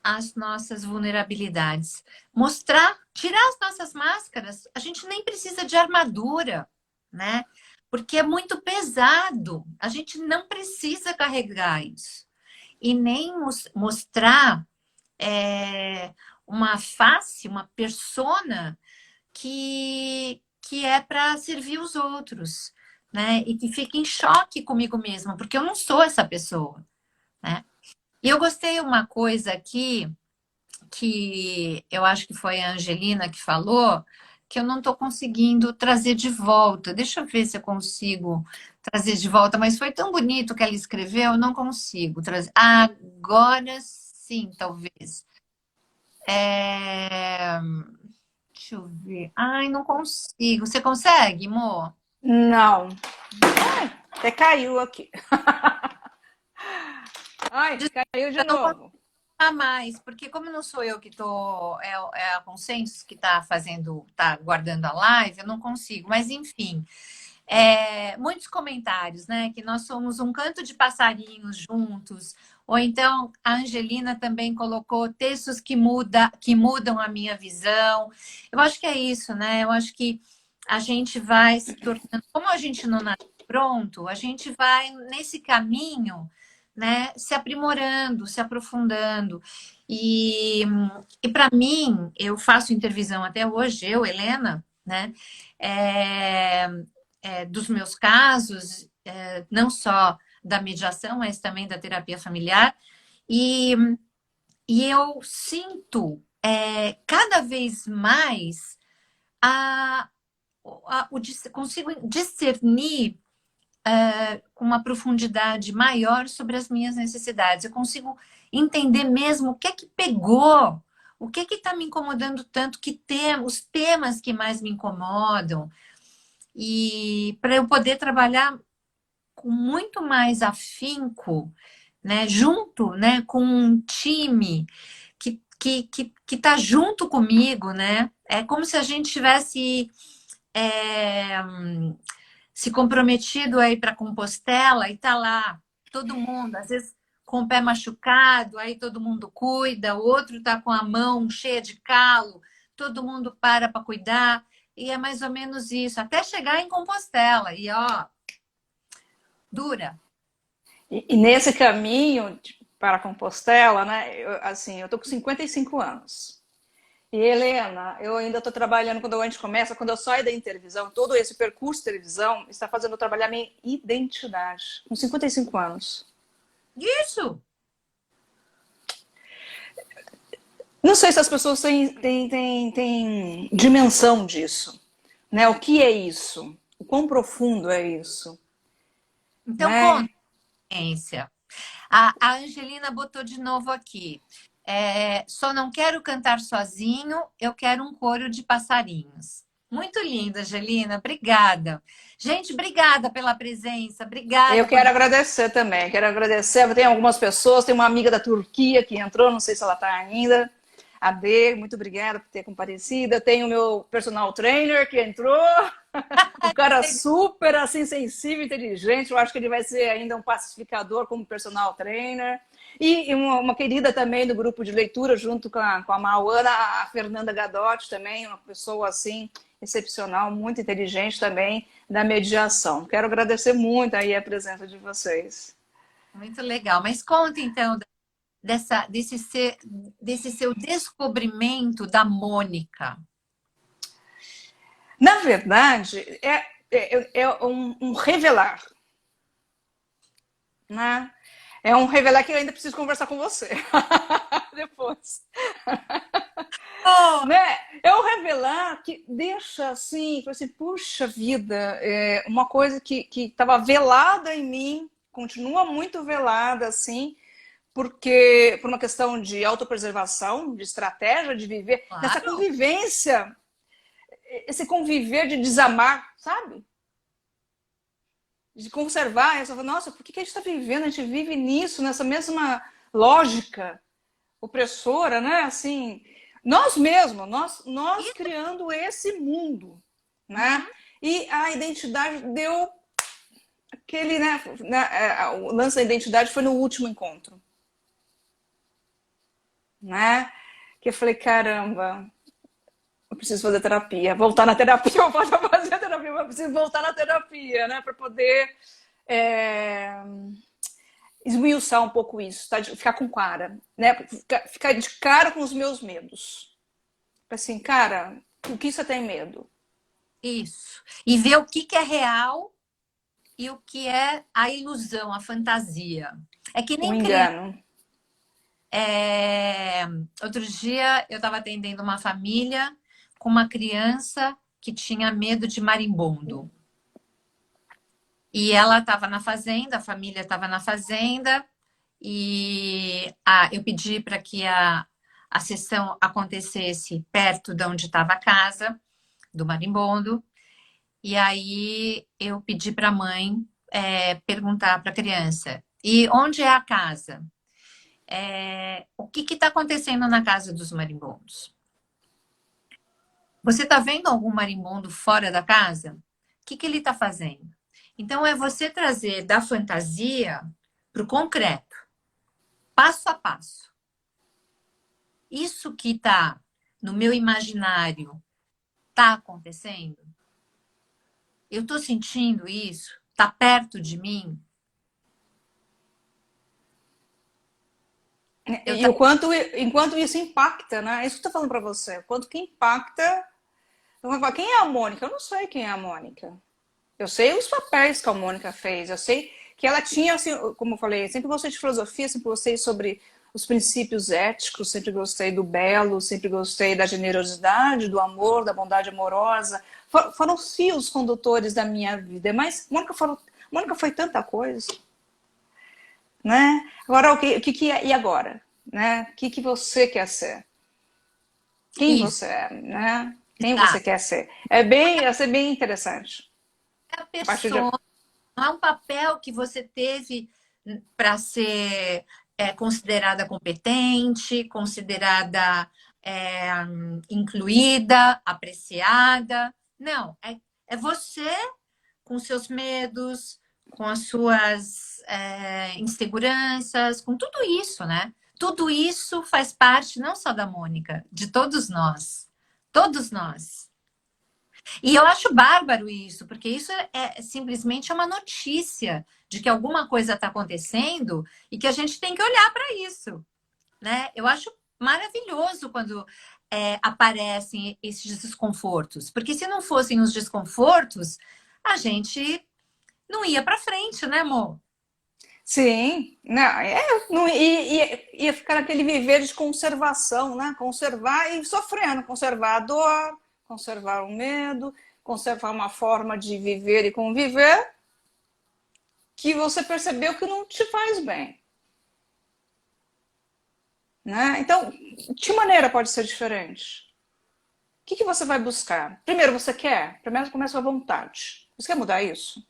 as nossas vulnerabilidades, mostrar, tirar as nossas máscaras. A gente nem precisa de armadura, né? Porque é muito pesado. A gente não precisa carregar isso. E nem mostrar uma face, uma persona que é para servir os outros, né? E que fica em choque comigo mesma, porque eu não sou essa pessoa, né? E eu gostei uma coisa aqui, que eu acho que foi a Angelina que falou, que eu não estou conseguindo trazer de volta. Deixa eu ver se eu consigo trazer de volta, mas foi tão bonito que ela escreveu, eu não consigo trazer. Agora sim, talvez. Deixa eu ver. Ai, não consigo. Você consegue, amor? Não. Ai, até caiu aqui. Ai, caiu de novo. Mais, porque como não sou eu que estou, é a Consensus que está guardando a live, eu não consigo, mas enfim, muitos comentários, né? Que nós somos um canto de passarinhos juntos, ou então a Angelina também colocou textos que mudam a minha visão. Eu acho que é isso, né? Eu acho que a gente vai se tornando, como a gente não nasce pronto, a gente vai nesse caminho, né, se aprimorando, se aprofundando. E para mim, eu faço intervisão até hoje, eu, Helena, né, dos meus casos, não só da mediação, mas também da terapia familiar. E eu sinto cada vez mais consigo discernir com uma profundidade maior sobre as minhas necessidades. Eu consigo entender mesmo o que é que pegou, o que é que está me incomodando tanto, os temas que mais me incomodam, e para eu poder trabalhar com muito mais afinco, né, junto, né, com um time que está junto comigo, né? É como se a gente tivesse se comprometido aí para Compostela e tá lá todo mundo, às vezes com o pé machucado, aí todo mundo cuida, o outro tá com a mão cheia de calo, todo mundo para cuidar, e é mais ou menos isso, até chegar em Compostela, e ó, dura. E nesse caminho para Compostela, né, eu tô com 55 anos. E, Helena, eu ainda estou trabalhando, quando a gente começa, quando eu saio da intervisão, todo esse percurso de televisão está fazendo eu trabalhar minha identidade, com 55 anos. Isso! Não sei se as pessoas têm dimensão disso, né? O que é isso? O quão profundo é isso? Então, né? Consciência. A Angelina botou de novo aqui. Só não quero cantar sozinho, eu quero um coro de passarinhos. Muito linda, Angelina. Obrigada. Gente, obrigada pela presença. Obrigada. Eu quero agradecer também. Quero agradecer. Tem algumas pessoas, tem uma amiga da Turquia que entrou, não sei se ela está ainda. A D, muito obrigada por ter comparecido. Tem o meu personal trainer que entrou. Um cara super assim, sensível, inteligente. Eu acho que ele vai ser ainda um pacificador como personal trainer. E uma querida também do grupo de leitura, junto com a Mauana, a Fernanda Gadotti também, uma pessoa assim excepcional, muito inteligente também da mediação. Quero agradecer muito aí a presença de vocês. Muito legal. Mas conta então desse seu descobrimento da Mônica. Na verdade, é um revelar. né? É um revelar que eu ainda preciso conversar com você depois. Oh, Né? É um revelar que deixa assim, puxa vida, uma coisa que estava velada em mim, continua muito velada, assim, porque por uma questão de autopreservação, de estratégia, de viver, dessa claro. convivência, esse conviver de desamar, sabe? De conservar. Eu falo, nossa, por que a gente está vivendo? A gente vive nisso, nessa mesma lógica opressora, né? Assim, nós mesmos, nós Isso. criando esse mundo, né? E a identidade deu aquele, né? O lance da identidade foi no último encontro, né? Que eu falei, caramba, eu preciso fazer terapia, voltar na terapia, eu posso fazer terapia, eu preciso voltar na terapia, né? Para poder esmiuçar um pouco isso, tá? Ficar com cara, né? Ficar de cara com os meus medos. Assim, cara, o que você tem medo? Isso. E ver o que é real e o que é a ilusão, a fantasia. É que O nem criança. engano. Outro dia eu estava atendendo uma família com uma criança que tinha medo de marimbondo. E ela estava na fazenda, a família estava na fazenda, e eu pedi para que a sessão acontecesse perto de onde estava a casa do marimbondo. E aí eu pedi para a mãe perguntar para a criança: e onde é a casa? O que está acontecendo na casa dos marimbondos? Você está vendo algum marimbondo fora da casa? O que ele está fazendo? Então, é você trazer da fantasia para o concreto, passo a passo. Isso que está no meu imaginário está acontecendo? Eu estou sentindo isso? Está perto de mim? E o quanto, enquanto isso impacta, né? É isso que eu tô falando para você. O quanto que impacta. Eu vou falar, quem é a Mônica? Eu não sei quem é a Mônica. Eu sei os papéis que a Mônica fez. Eu sei que ela tinha, assim, como eu falei, sempre gostei de filosofia, sempre gostei sobre os princípios éticos, sempre gostei do belo, sempre gostei da generosidade, do amor, da bondade amorosa. Foram os fios condutores da minha vida. Mas Mônica foi tanta coisa. Né? Agora, o que é? E agora? Né? O que você quer ser? Quem Isso, você é? Né? Quem você exato. quer ser? Vai ser bem interessante. É a A partir de... pessoa, não é um papel que você teve para ser considerada competente, considerada incluída, apreciada. Não, é você com seus medos, com as suas inseguranças, com tudo isso, né? Tudo isso faz parte não só da Mônica, de todos nós. Todos nós. E eu acho bárbaro isso, porque isso simplesmente uma notícia de que alguma coisa está acontecendo e que a gente tem que olhar para isso, né? Eu acho maravilhoso quando aparecem esses desconfortos, porque se não fossem os desconfortos, a gente não ia para frente, né, amor? Sim, não, ia ficar aquele viver de conservação, né? Conservar e sofrendo, conservar a dor, conservar o medo, conservar uma forma de viver e conviver que você percebeu que não te faz bem. Né? Então, de que maneira pode ser diferente? O que você vai buscar? Primeiro, você quer? Primeiro começa a vontade. Você quer mudar isso?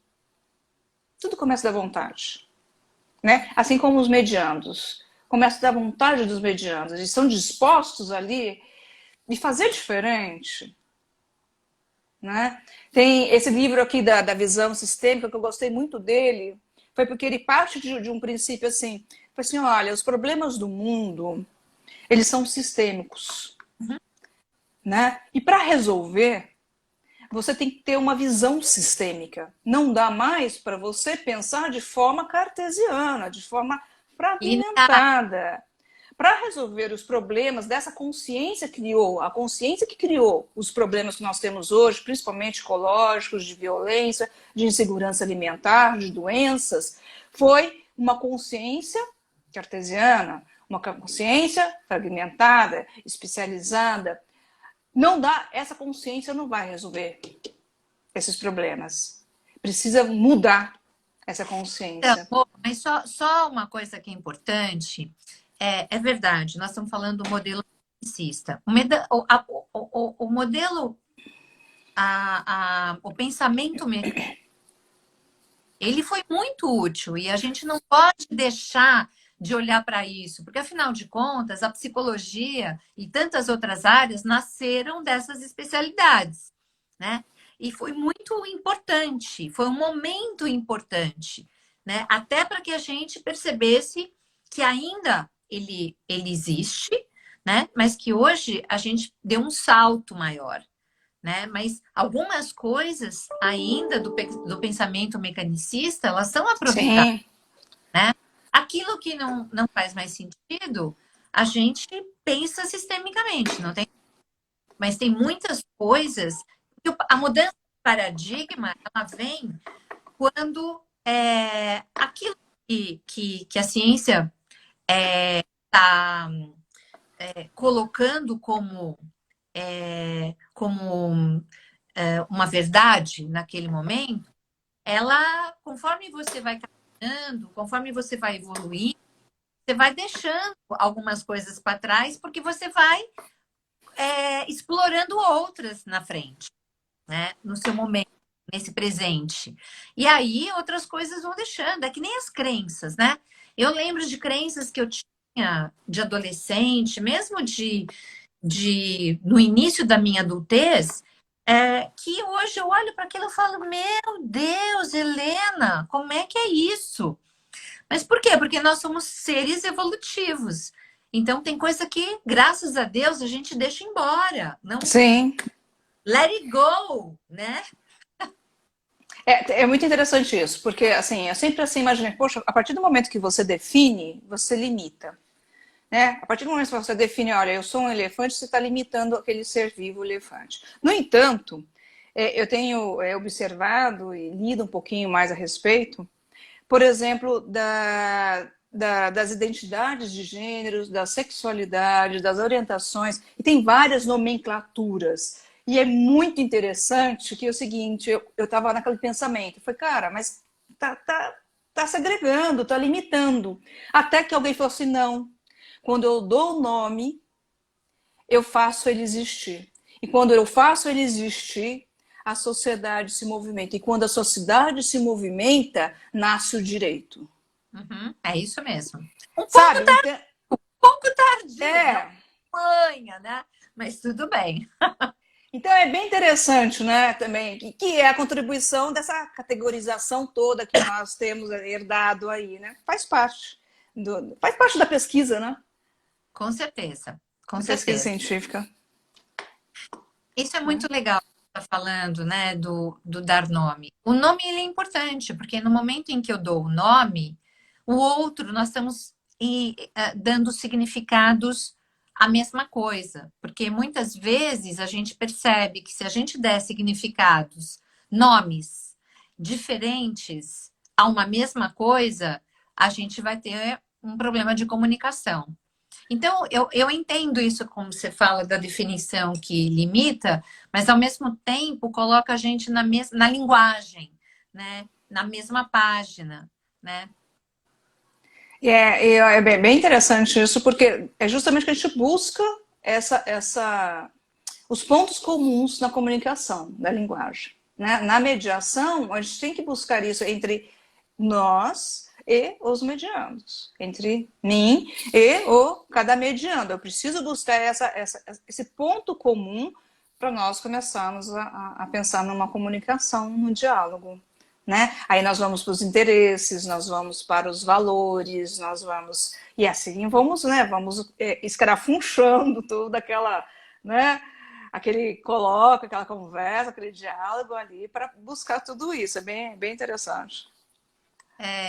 Tudo começa da vontade. Né? Assim como os medianos. Começa da vontade dos medianos. Eles estão dispostos ali de fazer diferente. Né? Tem esse livro aqui da visão sistêmica, que eu gostei muito dele, foi porque ele parte de um princípio assim, foi assim, olha, os problemas do mundo, eles são sistêmicos. Uhum. Né? E para resolver, você tem que ter uma visão sistêmica. Não dá mais para você pensar de forma cartesiana, de forma fragmentada. Para resolver os problemas dessa consciência criou, a consciência que criou os problemas que nós temos hoje, principalmente ecológicos, de violência, de insegurança alimentar, de doenças, foi uma consciência cartesiana, uma consciência fragmentada, especializada. Não dá, essa consciência não vai resolver esses problemas. Precisa mudar essa consciência. Então, mas só uma coisa que é importante, é verdade, nós estamos falando do modelo mecanicista. O modelo, o pensamento mecânico, ele foi muito útil e a gente não pode deixar de olhar para isso, porque afinal de contas, a psicologia e tantas outras áreas nasceram dessas especialidades, né? E foi muito importante, foi um momento importante, né? Até para que a gente percebesse que ainda ele existe, né? Mas que hoje a gente deu um salto maior, né? Mas algumas coisas ainda do pensamento mecanicista, elas são aproveitadas, Sim. né? Aquilo que não faz mais sentido, a gente pensa sistemicamente, não tem? Mas tem muitas coisas que a mudança de paradigma, ela vem quando aquilo que a ciência está colocando como uma verdade naquele momento, ela, conforme você vai caminhando, conforme você vai evoluindo, você vai deixando algumas coisas para trás, porque você vai explorando outras na frente, né? No seu momento, nesse presente. E aí outras coisas vão deixando. É que nem as crenças, né? Eu lembro de crenças que eu tinha de adolescente, mesmo no início da minha adultez, que hoje eu olho para aquilo e falo, meu Deus, Helena, como é que é isso? Mas por quê? Porque nós somos seres evolutivos. Então tem coisa que, graças a Deus, a gente deixa embora. Não Sim. let it go, né? É muito interessante isso, porque assim, eu sempre assim imaginei, poxa, a partir do momento que você define, você limita. Né? A partir do momento que você define, olha, eu sou um elefante, você está limitando aquele ser vivo elefante. No entanto, eu tenho observado e lido um pouquinho mais a respeito, por exemplo, das identidades de gêneros, da sexualidade, das orientações, e tem várias nomenclaturas. E é muito interessante que é o seguinte, eu estava naquele pensamento, foi, cara, mas tá segregando, tá limitando. Até que alguém falou assim, não, quando eu dou o nome, eu faço ele existir. E quando eu faço ele existir, a sociedade se movimenta. E quando a sociedade se movimenta, nasce o direito. Uhum, é isso mesmo. Sabe? Um pouco tardinho, É. Manha, né? Mas tudo bem. Então é bem interessante, né, também, que é a contribuição dessa categorização toda que nós temos herdado aí, né? Faz parte da pesquisa, né? Com certeza, com Da pesquisa certeza. científica. Isso é muito legal, tá falando, né, do dar nome. O nome ele é importante, porque no momento em que eu dou o nome, o outro, nós estamos dando significados à mesma coisa. Porque muitas vezes a gente percebe que se a gente der significados, nomes diferentes a uma mesma coisa, a gente vai ter um problema de comunicação. Então, eu entendo isso como você fala da definição que limita, mas ao mesmo tempo coloca a gente na linguagem, né? Na mesma página, né? É bem interessante isso, porque é justamente que a gente busca os pontos comuns na comunicação, da linguagem. Né? Na mediação, a gente tem que buscar isso entre nós e os medianos, entre mim e cada mediando. Eu preciso buscar esse ponto comum para nós começarmos a pensar numa comunicação, num diálogo. Né? Aí nós vamos para os interesses, nós vamos para os valores, nós vamos... E assim vamos, né? Vamos escarafunchando toda aquela... Né? Aquela conversa, aquele diálogo ali para buscar tudo isso. É bem interessante.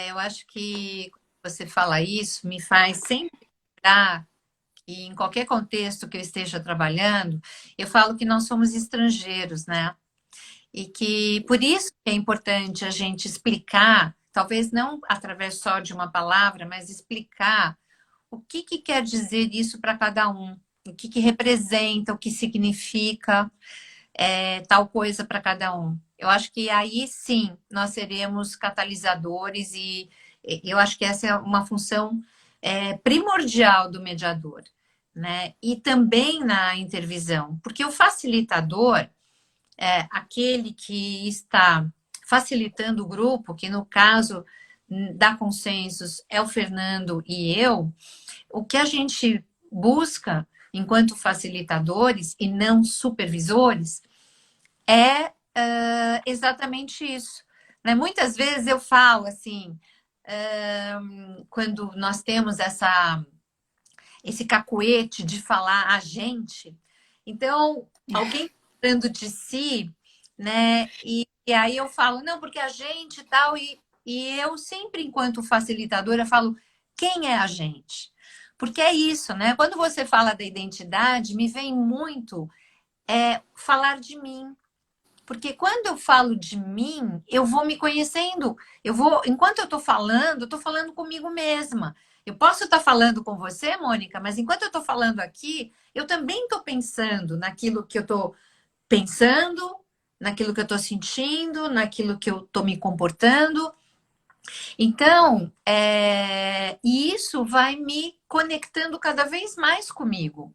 Eu acho que você fala isso me faz sempre lembrar que em qualquer contexto que eu esteja trabalhando, eu falo que nós somos estrangeiros, né? E que por isso é importante a gente explicar talvez não através só de uma palavra, mas explicar o que quer dizer isso para cada um, o que representa, o que significa tal coisa para cada um. Eu acho que aí sim nós seremos catalisadores e eu acho que essa é uma função primordial do mediador, né? E também na intervisão, porque o facilitador é aquele que está facilitando o grupo, que no caso da Consensus é o Fernando e eu. O que a gente busca enquanto facilitadores e não supervisores é exatamente isso, né? Muitas vezes eu falo assim, quando nós temos esse cacuete de falar a gente, então alguém falando de si, né? E aí eu falo, não, porque a gente tal, e eu sempre, enquanto facilitadora, falo quem é a gente? Porque é isso, né? Quando você fala da identidade, me vem muito falar de mim. Porque quando eu falo de mim, eu vou me conhecendo. Enquanto eu estou falando comigo mesma. Eu posso estar falando com você, Mônica, mas enquanto eu estou falando aqui, eu também estou pensando naquilo que eu estou pensando, naquilo que eu estou sentindo, naquilo que eu estou me comportando. Então, e isso vai me conectando cada vez mais comigo.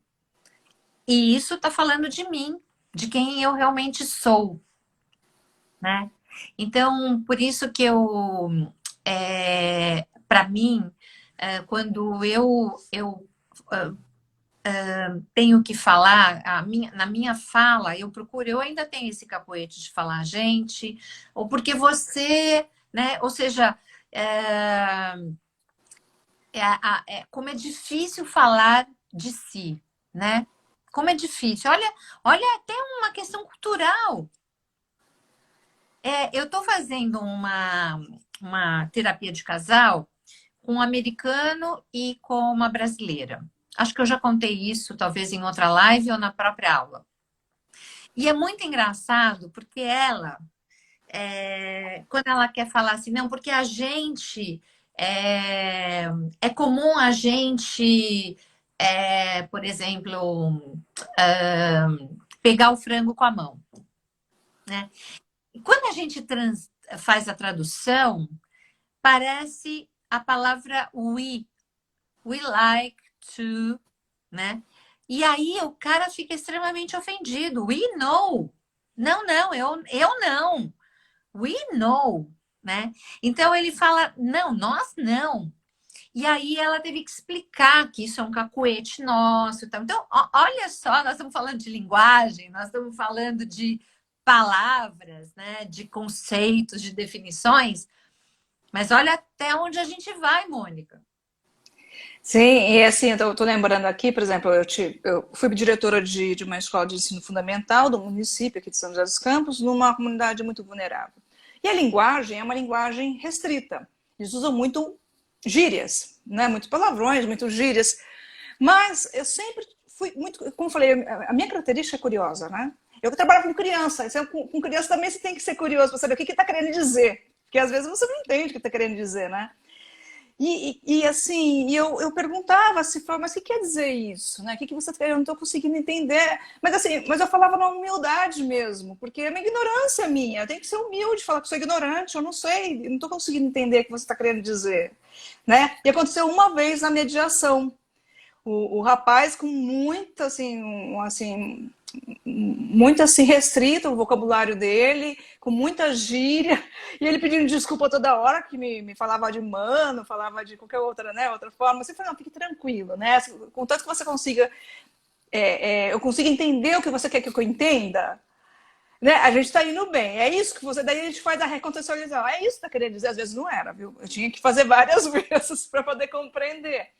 E isso está falando de mim, de quem eu realmente sou, né? Então, por isso que para mim, quando eu tenho que falar, na minha fala, eu ainda tenho esse capoete de falar gente, ou porque você, né? Ou seja, como é difícil falar de si, né? Como é difícil. Olha até uma questão cultural. Eu estou fazendo uma terapia de casal com um americano e com uma brasileira. Acho que eu já contei isso, talvez em outra live ou na própria aula. E é muito engraçado, porque ela, quando ela quer falar assim, não, porque a gente, é comum a gente, por exemplo, pegar o frango com a mão, né? E quando a gente faz a tradução, parece a palavra we like to, né? E aí o cara fica extremamente ofendido. We know. Não, eu não. We know, né? Então ele fala, não, nós não. E aí ela teve que explicar que isso é um cacuete nosso. Então, olha só, nós estamos falando de linguagem, nós estamos falando de palavras, né? De conceitos, de definições. Mas olha até onde a gente vai, Mônica. Sim, e assim, eu estou lembrando aqui, por exemplo, eu fui diretora de uma escola de ensino fundamental do município aqui de São José dos Campos, numa comunidade muito vulnerável. E a linguagem é uma linguagem restrita. Eles usam muito gírias, né? Muitos palavrões, muitas gírias. Mas eu sempre fui muito, como eu falei, a minha característica é curiosa, né? Eu trabalho com criança, com criança também você tem que ser curioso para saber o que está querendo dizer. Porque às vezes você não entende o que está querendo dizer, né? E assim, eu perguntava se foi, mas o que quer dizer isso? Né? O que você quer? Eu não estou conseguindo entender. Mas assim, mas eu falava na humildade mesmo, porque é uma ignorância minha. Eu tenho que ser humilde, falar que sou ignorante, eu não sei, eu não estou conseguindo entender o que você está querendo dizer. Né? E aconteceu uma vez na mediação. O rapaz com muito muito assim restrito o vocabulário dele, com muita gíria, e ele pedindo desculpa toda hora, que me falava de mano, falava de qualquer outra, né, outra forma. Você falou, não, fique tranquilo, né, contanto que você consiga, eu consiga entender o que você quer que eu entenda, né, a gente está indo bem, é isso que você, daí a gente faz a recontextualização, é isso que está querendo dizer, às vezes não era, viu, eu tinha que fazer várias vezes para poder compreender.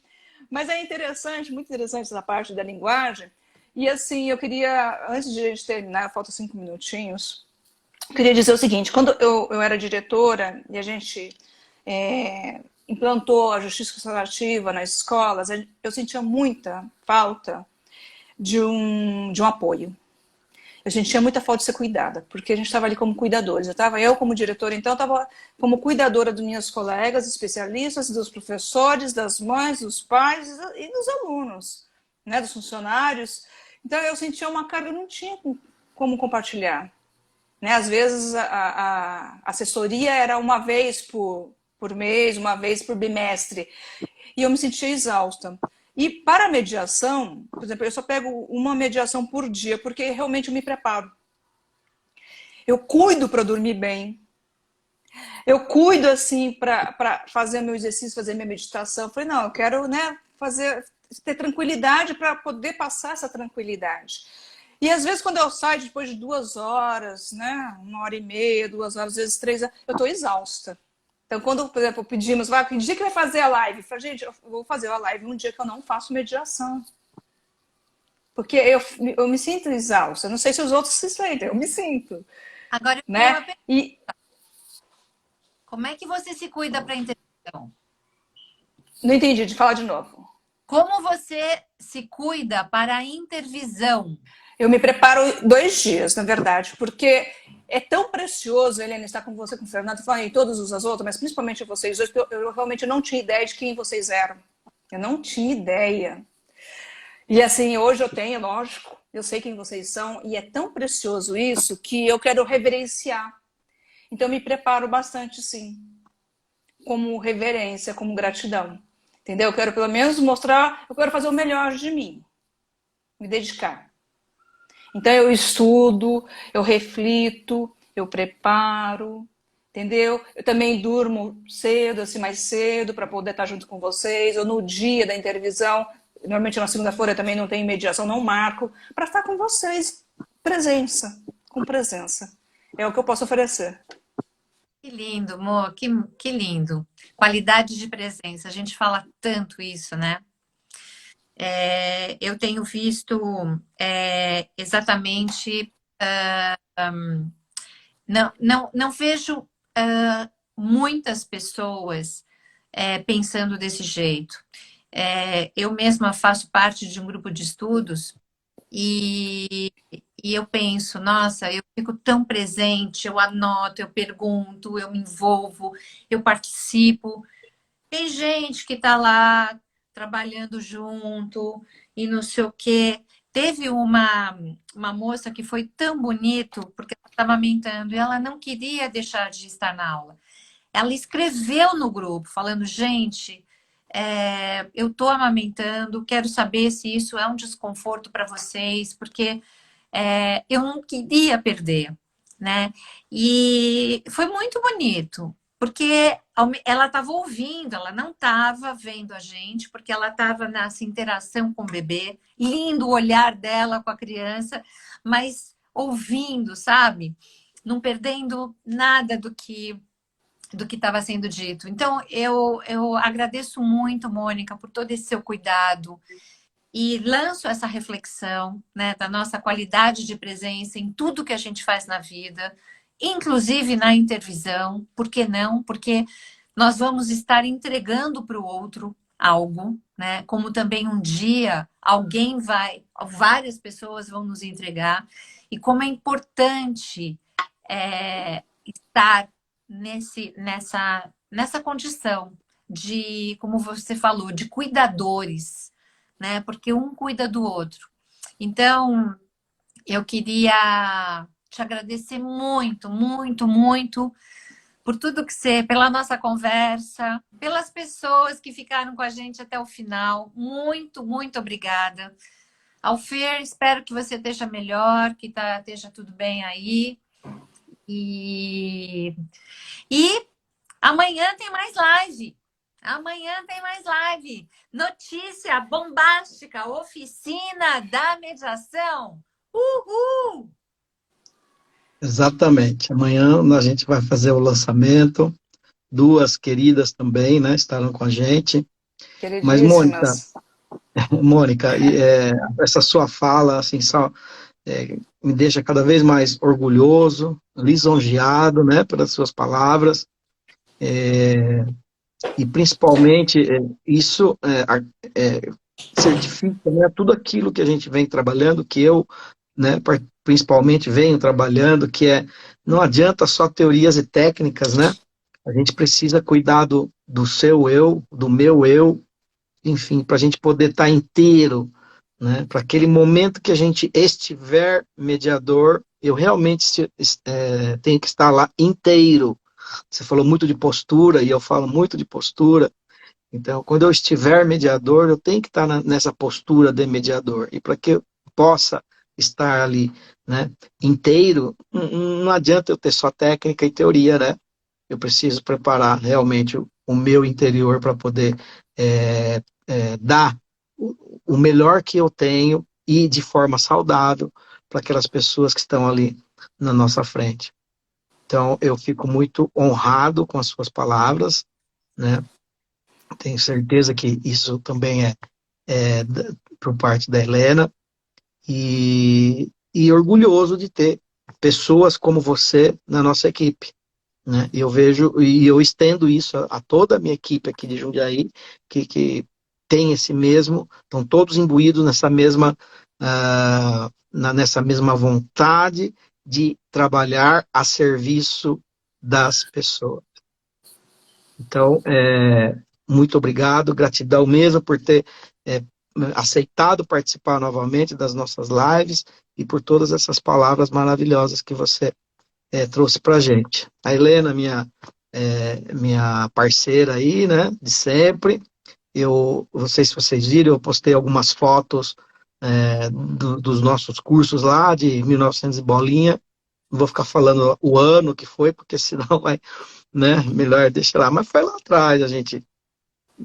Mas é interessante, muito interessante essa parte da linguagem. E assim, eu queria, antes de a gente terminar, faltam 5 minutinhos, eu queria dizer o seguinte, quando eu era diretora e a gente implantou a justiça restaurativa nas escolas, eu sentia muita falta de um apoio. Eu sentia muita falta de ser cuidada, porque a gente estava ali como cuidadores. Eu como diretora, então, estava como cuidadora dos meus colegas, especialistas, dos professores, das mães, dos pais e dos alunos, né, dos funcionários. Então, eu sentia uma carga, eu não tinha como compartilhar. Né? Às vezes, a assessoria era uma vez por mês, uma vez por bimestre, e eu me sentia exausta. E para a mediação, por exemplo, eu só pego uma mediação por dia, porque realmente eu me preparo. Eu cuido para dormir bem. Eu cuido, assim, para fazer meu exercício, fazer minha meditação. Eu falei, não, eu quero, né, ter tranquilidade para poder passar essa tranquilidade. E às vezes, quando eu saio depois de 2 horas, né, 1h30, 2 horas, às vezes 3 horas, eu estou exausta. Então, quando, por exemplo, pedimos, que dia que vai fazer a live? Eu falei, gente, eu vou fazer a live um dia que eu não faço mediação. Porque eu me sinto exausta. Não sei se os outros se sentem, eu me sinto. Agora, eu tenho Né? uma pergunta. Como é que você se cuida para a intervisão? Não entendi, de falar de novo. Como você se cuida para a intervisão? Eu me preparo 2 dias, na verdade, porque é tão precioso, Helena, estar com você, com o Fernando, e todas as outras, mas principalmente vocês dois, porque eu realmente não tinha ideia de quem vocês eram. Eu não tinha ideia. E assim, hoje eu tenho, lógico, eu sei quem vocês são, e é tão precioso isso que eu quero reverenciar. Então eu me preparo bastante, sim, como reverência, como gratidão. Entendeu? Eu quero pelo menos mostrar, eu quero fazer o melhor de mim, me dedicar. Então eu estudo, eu reflito, eu preparo, entendeu? Eu também durmo cedo, assim, mais cedo, para poder estar junto com vocês, ou no dia da intervisão, normalmente na segunda-feira também não tem mediação, não marco, para estar com vocês, com presença. É o que eu posso oferecer. Que lindo, amor, que lindo. Qualidade de presença, a gente fala tanto isso, né? Eu tenho visto exatamente. Não vejo muitas pessoas pensando desse jeito. Eu mesma faço parte de um grupo de estudos e eu penso, nossa, eu fico tão presente, eu anoto, eu pergunto, eu me envolvo, eu participo. Tem gente que está lá trabalhando junto e não sei o quê. Teve uma moça que foi tão bonito, porque ela estava amamentando e ela não queria deixar de estar na aula. Ela escreveu no grupo, falando, gente, eu estou amamentando, quero saber se isso é um desconforto para vocês, porque eu não queria perder, né? E foi muito bonito, porque ela estava ouvindo, ela não estava vendo a gente, porque ela estava nessa interação com o bebê, lindo o olhar dela com a criança, mas ouvindo, sabe? Não perdendo nada do que estava sendo dito. Então, eu agradeço muito, Mônica, por todo esse seu cuidado e lanço essa reflexão, né, da nossa qualidade de presença em tudo que a gente faz na vida, inclusive na intervisão. Por que não? Porque nós vamos estar entregando para o outro algo, né? Como também um dia várias pessoas vão nos entregar, e como é importante estar nessa condição de, como você falou, de cuidadores, né? Porque um cuida do outro. Então, eu queria te agradecer muito, muito, muito por tudo que você, pela nossa conversa, pelas pessoas que ficaram com a gente até o final. Muito, muito obrigada. Alfer, espero que você esteja melhor, que esteja tudo bem aí. E amanhã tem mais live. Amanhã tem mais live. Notícia bombástica, oficina da mediação. Uhul! Exatamente. Amanhã a gente vai fazer o lançamento. 2 queridas também, né, estarão com a gente. Mas, Queridíssimas. Mônica, essa sua fala, assim, me deixa cada vez mais orgulhoso, lisonjeado, né, pelas suas palavras. E principalmente isso certifica, né, tudo aquilo que a gente vem trabalhando, que eu, né, principalmente venho trabalhando, que é, não adianta só teorias e técnicas, né? A gente precisa cuidar do seu eu, do meu eu, enfim, para a gente poder estar inteiro, né? Para aquele momento que a gente estiver mediador, eu realmente tenho que estar lá inteiro. Você falou muito de postura, e eu falo muito de postura. Então, quando eu estiver mediador, eu tenho que estar nessa postura de mediador. E para que eu possa estar ali, né, inteiro, não adianta eu ter só técnica e teoria, né? Eu preciso preparar realmente o meu interior para poder dar o melhor que eu tenho e de forma saudável para aquelas pessoas que estão ali na nossa frente. Então, eu fico muito honrado com as suas palavras, né? Tenho certeza que isso também por parte da Helena, e orgulhoso de ter pessoas como você na nossa equipe, né? E eu vejo, e eu estendo isso a toda a minha equipe aqui de Jundiaí, que tem esse mesmo, estão todos imbuídos nessa mesma vontade de trabalhar a serviço das pessoas. Então, muito obrigado, gratidão mesmo por ter aceitado participar novamente das nossas lives e por todas essas palavras maravilhosas que você trouxe para a gente. A Helena, minha parceira aí, né, de sempre, não sei se vocês viram, eu postei algumas fotos dos nossos cursos lá, de 1900 e bolinha, não vou ficar falando o ano que foi, porque senão vai, né, melhor deixar lá, mas foi lá atrás a gente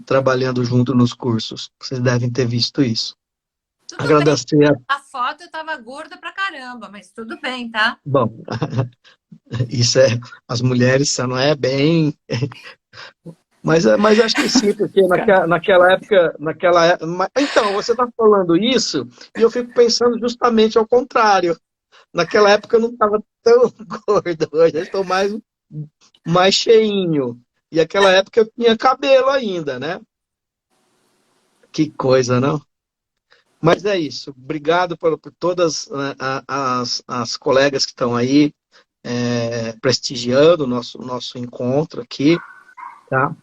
trabalhando junto nos cursos, vocês devem ter visto isso. Tudo bem, Agradecer a foto eu tava gorda pra caramba, mas tudo bem, tá? Bom, isso as mulheres só não é bem, mas acho que sim, porque naquela época, então, você está falando isso, e eu fico pensando justamente ao contrário. Naquela época eu não estava tão gordo, hoje eu estou mais cheinho. E naquela época eu tinha cabelo ainda, né? Que coisa, não? Mas é isso. Obrigado por todas as colegas que estão aí prestigiando o nosso encontro aqui, tá?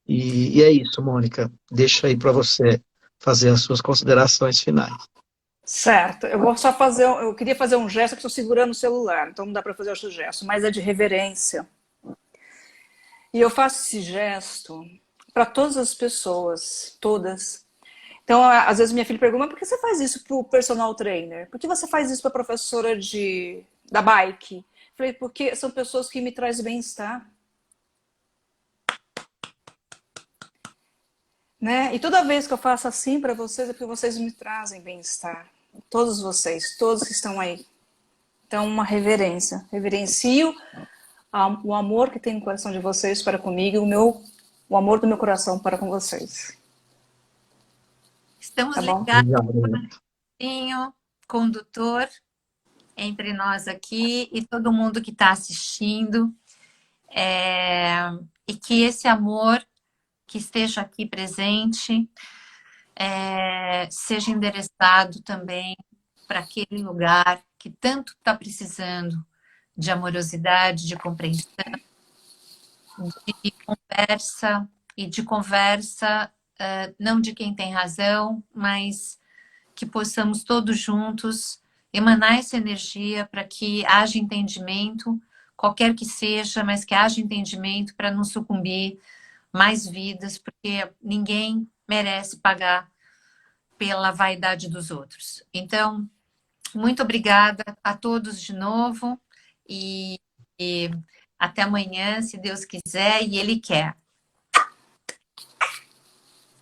E é isso, Mônica. Deixa aí para você fazer as suas considerações finais. Certo. Eu vou só fazer. Eu queria fazer um gesto que estou segurando o celular, então não dá para fazer outro gesto, mas é de reverência. E eu faço esse gesto para todas as pessoas, todas. Então, às vezes minha filha pergunta, mas por que você faz isso para o personal trainer? Por que você faz isso para a professora da bike? Eu falei, porque são pessoas que me trazem bem-estar. Né? E toda vez que eu faço assim para vocês, é porque vocês me trazem bem-estar. Todos vocês, todos que estão aí. Então, uma reverência. Reverencio o amor que tem no coração de vocês para comigo e o amor do meu coração para com vocês. Estamos tá ligados com o condutor entre nós aqui e todo mundo que está assistindo. E que esse amor que esteja aqui presente seja endereçado também para aquele lugar que tanto está precisando de amorosidade, de compreensão, de conversa, e de conversa não de quem tem razão, mas que possamos todos juntos emanar essa energia para que haja entendimento, qualquer que seja, mas que haja entendimento para não sucumbir mais vidas, porque ninguém merece pagar pela vaidade dos outros. Então, muito obrigada a todos de novo e até amanhã, se Deus quiser e Ele quer.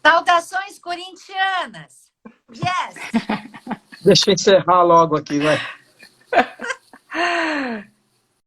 Saudações corintianas! Yes! Deixa eu encerrar logo aqui, vai.